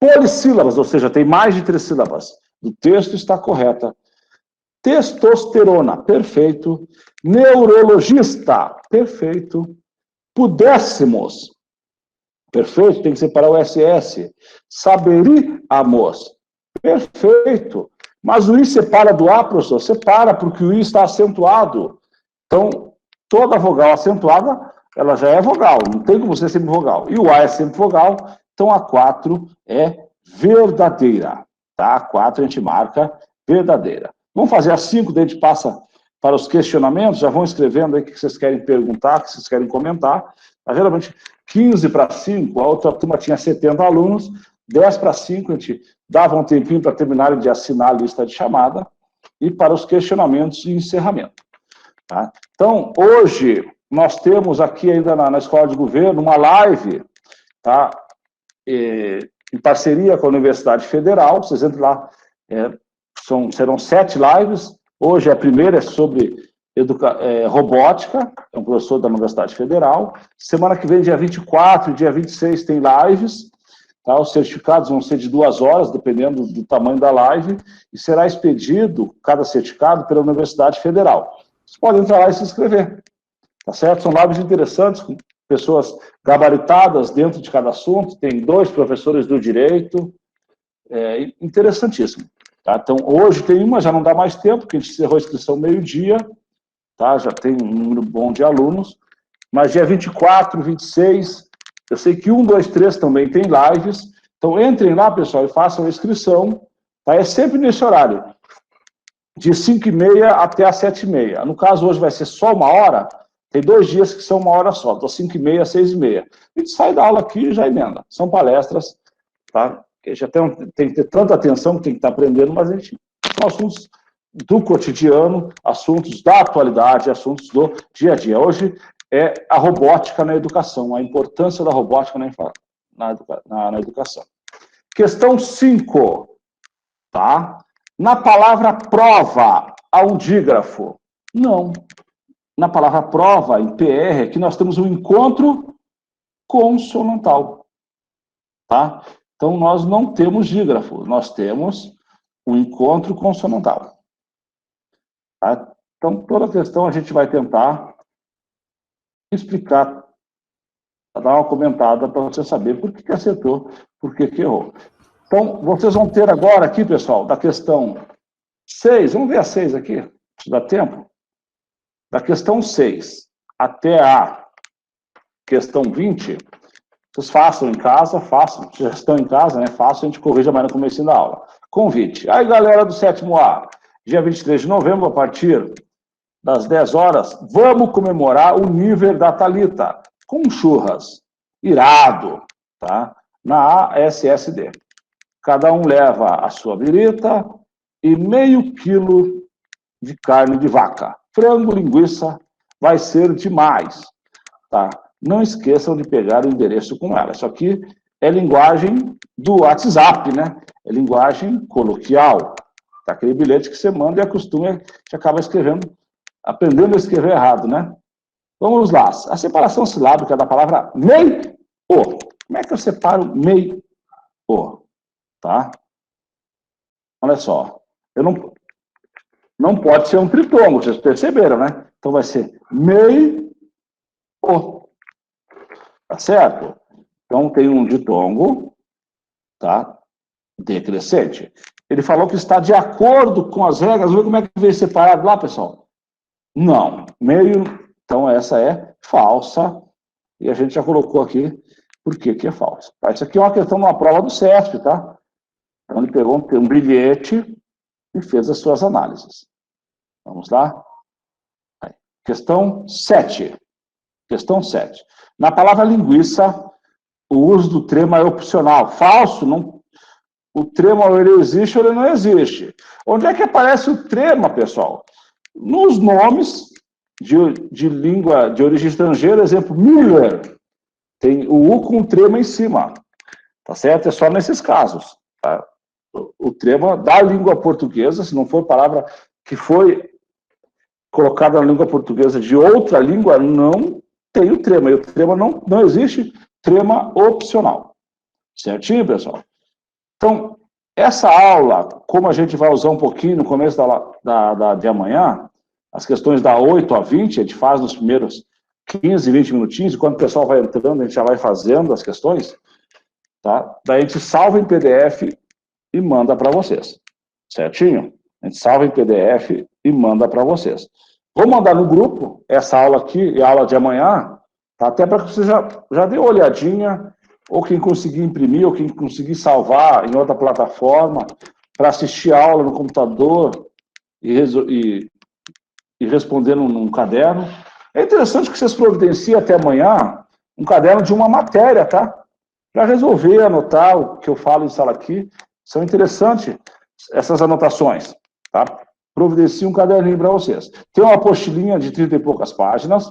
Speaker 7: polissílabas, ou seja, tem mais de 3 sílabas, do texto está correta. Testosterona, perfeito. Neurologista, perfeito. Pudéssemos, perfeito, tem que separar o SS. Saberíamos, perfeito. Mas o I separa do A, professor? Separa, porque o I está acentuado. Então, toda vogal acentuada, ela já é vogal, não tem como ser sempre vogal. E o A é sempre vogal, então a 4 é verdadeira. Tá? A 4 a gente marca verdadeira. Vamos fazer a 5, daí a gente passa para os questionamentos, já vão escrevendo aí o que vocês querem perguntar, o que vocês querem comentar. Mas, geralmente, 15 para 5, a outra turma tinha 70 alunos, 10 para 5, a gente dava um tempinho para terminarem de assinar a lista de chamada, e para os questionamentos e encerramento. Tá? Então, hoje, nós temos aqui ainda na Escola de Governo uma live, tá? Em parceria com a Universidade Federal, vocês entrem lá, serão 7 lives, hoje a primeira é sobre robótica, é um professor da Universidade Federal, semana que vem, dia 24 e dia 26, tem lives, tá? Os certificados vão ser de 2 horas, dependendo do tamanho da live, e será expedido, cada certificado, pela Universidade Federal. Vocês podem entrar lá e se inscrever, tá certo? São lives interessantes, com pessoas gabaritadas dentro de cada assunto, tem 2 professores do direito, interessantíssimo. Tá? Então, hoje tem uma, já não dá mais tempo, porque a gente encerrou a inscrição meio-dia, tá? Já tem um número bom de alunos, mas dia 24, 26, eu sei que 1, 2, 3 também tem lives, então entrem lá, pessoal, e façam a inscrição, tá? É sempre nesse horário, de 5h30 até as 7h30. No caso, hoje vai ser só 1 hora, tem 2 dias que são 1 hora só, das 5h30 às 6h30. A gente sai da aula aqui e já emenda. São palestras, tá? Que já tem que ter tanta atenção que tem que estar aprendendo, mas a gente são assuntos do cotidiano, assuntos da atualidade, assuntos do dia a dia. Hoje é a robótica na educação, a importância da robótica na educação. Questão 5, tá? Na palavra prova, há um dígrafo? Não. Na palavra prova, em PR, aqui nós temos um encontro consonantal, tá? Então, nós não temos dígrafo, nós temos um encontro consonantal. Tá? Então, toda a questão a gente vai tentar explicar, dar uma comentada para você saber por que acertou, por que errou. Então, vocês vão ter agora aqui, pessoal, da questão 6, vamos ver a 6 aqui, se dá tempo. Da questão 6 até a questão 20, vocês façam em casa, façam, já estão em casa, né? Façam, a gente corrige amanhã no começo da aula. Convite. Aí, galera do 7º A, dia 23 de novembro, a partir das 10 horas, vamos comemorar o nível da Thalita, com churras, irado, tá? Na ASSD. Cada um leva a sua birita e meio quilo de carne de vaca. Frango, linguiça, vai ser demais, tá? Não esqueçam de pegar o endereço com ela. Isso aqui é linguagem do WhatsApp, né? É linguagem coloquial. Tá? Aquele bilhete que você manda e acostuma, que acaba escrevendo, aprendendo a escrever errado, né? Vamos lá. A separação silábica da palavra mei-o. Como é que eu separo mei-o? Tá? Olha só. Não pode ser um tritongo, vocês perceberam, né? Então vai ser mei-o. Tá certo? Então tem um ditongo, tá? Decrescente. Ele falou que está de acordo com as regras. Vamos ver como é que veio separado lá, pessoal? Não. Meio. Então essa é falsa. E a gente já colocou aqui por que é falsa. Tá? Isso aqui é uma questão de uma prova do CESP, tá? Então ele pegou um bilhete e fez as suas análises. Vamos lá? Aí. Questão 7. Questão 7. Na palavra linguiça, o uso do trema é opcional. Falso, não. O trema ou ele existe ou ele não existe. Onde é que aparece o trema, pessoal? Nos nomes de língua de origem estrangeira, exemplo, Miller. Tem o U com o trema em cima. Tá certo? É só nesses casos. Tá? O trema da língua portuguesa, se não for palavra que foi colocada na língua portuguesa de outra língua, não tem o trema. E o trema não existe trema opcional. Certinho, pessoal? Então, essa aula, como a gente vai usar um pouquinho no começo de amanhã, as questões da 8 a 20, a gente faz nos primeiros 15, 20 minutinhos, e quando o pessoal vai entrando, a gente já vai fazendo as questões, tá? Daí a gente salva em PDF e manda para vocês. Certinho? A gente salva em PDF e manda para vocês. Vou mandar no grupo essa aula aqui e a aula de amanhã, tá? Até para que você já dê uma olhadinha, ou quem conseguir imprimir, ou quem conseguir salvar em outra plataforma, para assistir a aula no computador e responder num caderno. É interessante que vocês providenciem até amanhã um caderno de uma matéria, tá? Para resolver, anotar o que eu falo em sala aqui. São interessantes essas anotações, tá? Providencie um caderninho para vocês. Tem uma apostilinha de 30 e poucas páginas,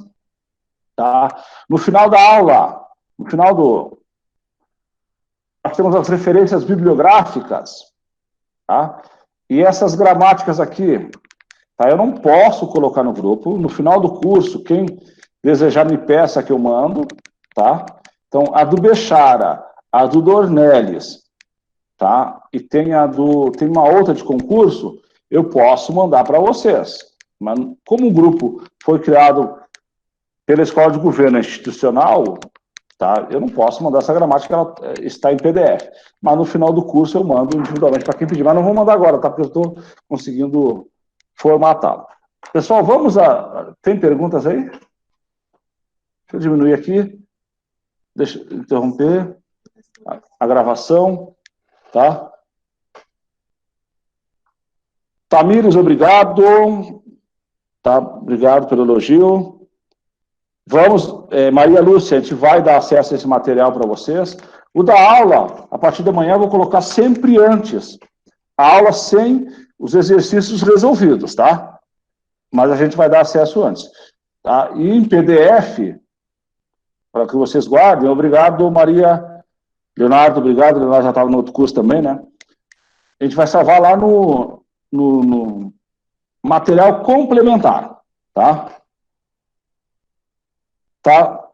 Speaker 7: tá? No final da aula, no final nós temos as referências bibliográficas, tá? E essas gramáticas aqui, tá? Eu não posso colocar no grupo. No final do curso, quem desejar me peça que eu mando, tá? Então, a do Bechara, a do Dornelles, tá? E tem uma outra de concurso, eu posso mandar para vocês. Mas como o grupo foi criado pela Escola de Governo Institucional, tá? Eu não posso mandar essa gramática, ela está em PDF. Mas no final do curso eu mando individualmente para quem pedir. Mas não vou mandar agora, tá? Porque eu estou conseguindo formatá-lo. Pessoal, tem perguntas aí? Deixa eu diminuir aqui. Deixa eu interromper a gravação, tá? Tamires, obrigado. Tá? Obrigado pelo elogio. Vamos, Maria Lúcia, a gente vai dar acesso a esse material para vocês. O da aula, a partir da manhã, eu vou colocar sempre antes. A aula sem os exercícios resolvidos, tá? Mas a gente vai dar acesso antes. Tá? E em PDF, para que vocês guardem, obrigado, Maria. Leonardo, obrigado. Leonardo já estava no outro curso também, né? A gente vai salvar lá no material complementar, tá? Tá?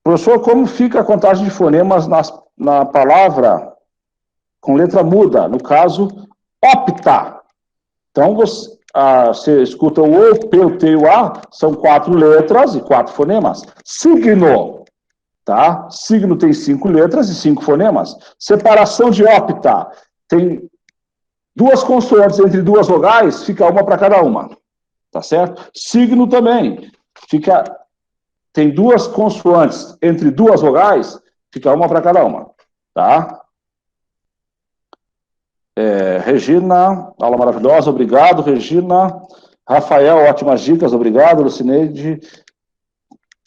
Speaker 7: Professor, como fica a contagem de fonemas na palavra com letra muda? No caso, opta. Então, você escuta o O, P, o T e o A, são 4 letras e 4 fonemas. Signo, tá? Signo tem 5 letras e 5 fonemas. Separação de ópta, tem 2 consoantes entre 2 vogais, fica uma para cada uma, tá certo? Signo também, tem 2 consoantes entre 2 vogais, fica uma para cada uma, tá? Regina, aula maravilhosa, obrigado, Regina. Rafael, ótimas dicas, obrigado, Lucineide.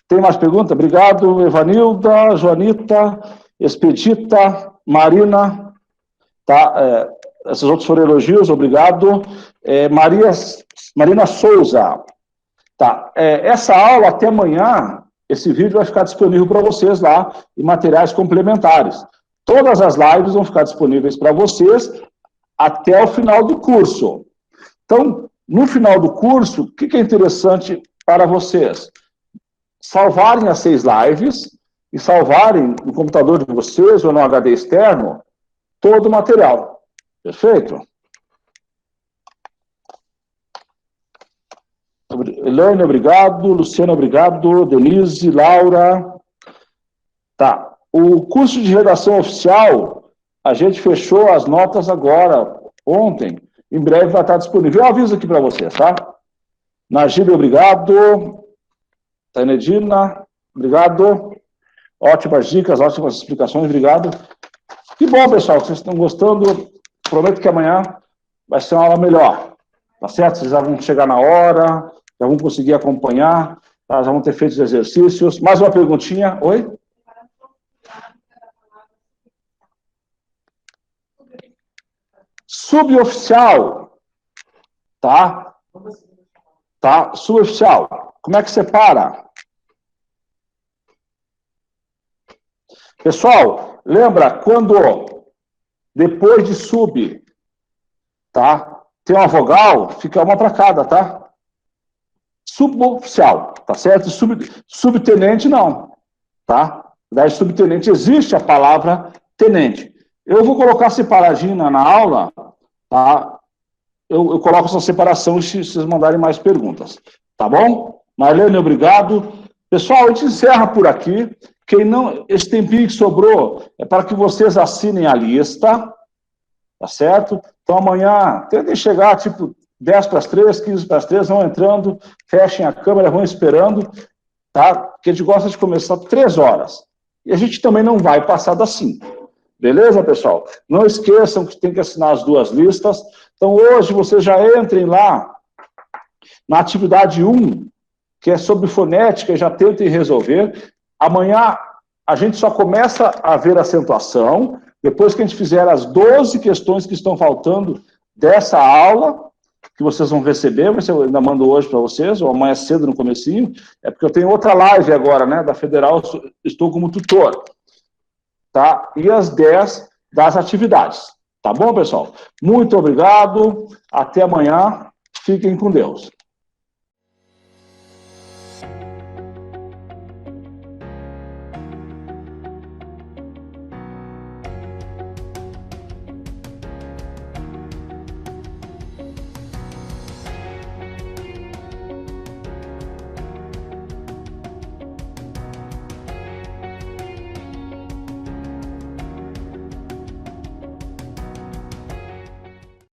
Speaker 7: Tem mais pergunta? Obrigado, Evanilda, Joanita, Expedita, Marina, tá? Esses outros foram elogios, obrigado. Marina Souza, tá? Essa aula até amanhã, esse vídeo vai ficar disponível para vocês lá, em materiais complementares. Todas as lives vão ficar disponíveis para vocês até o final do curso. Então, no final do curso, o que é interessante para vocês? Salvarem as 6 lives e salvarem no computador de vocês ou no HD externo todo o material. Perfeito? Elaine, obrigado. Luciana, obrigado. Denise, Laura. Tá. O curso de redação oficial, a gente fechou as notas agora, ontem. Em breve vai estar disponível. Eu aviso aqui para vocês, tá? Najib, obrigado. Tainedina, obrigado. Ótimas dicas, ótimas explicações, obrigado. Que bom, pessoal, que vocês estão gostando. Prometo que amanhã vai ser uma aula melhor. Tá certo? Vocês já vão chegar na hora, já vão conseguir acompanhar, tá? Já vão ter feito os exercícios. Mais uma perguntinha. Oi? Suboficial, tá? Tá? Suboficial. Como é que separa? Pessoal, lembra quando depois de sub, tá? Tem uma vogal, fica uma para cada, tá? Suboficial, tá certo? Subtenente não, tá? Daí subtenente existe a palavra tenente. Eu vou colocar separadinho na aula, tá? Eu coloco essa separação se vocês mandarem mais perguntas, tá bom? Marlene, obrigado. Pessoal, a gente encerra por aqui. Esse tempinho que sobrou é para que vocês assinem a lista, tá certo? Então amanhã, tentem chegar tipo 10 para as 3, 15 para as 3, vão entrando, fechem a câmera, vão esperando, tá? Porque a gente gosta de começar 3 horas. E a gente também não vai passar das 5. Beleza, pessoal? Não esqueçam que tem que assinar as 2 listas. Então, hoje, vocês já entrem lá na atividade 1, que é sobre fonética, e já tentem resolver. Amanhã, a gente só começa a ver acentuação, depois que a gente fizer as 12 questões que estão faltando dessa aula, que vocês vão receber, mas eu ainda mando hoje para vocês, ou amanhã cedo no comecinho, é porque eu tenho outra live agora, né, da Federal, estou como tutor. Tá? E as 10 das atividades. Tá bom, pessoal? Muito obrigado. Até amanhã. Fiquem com Deus.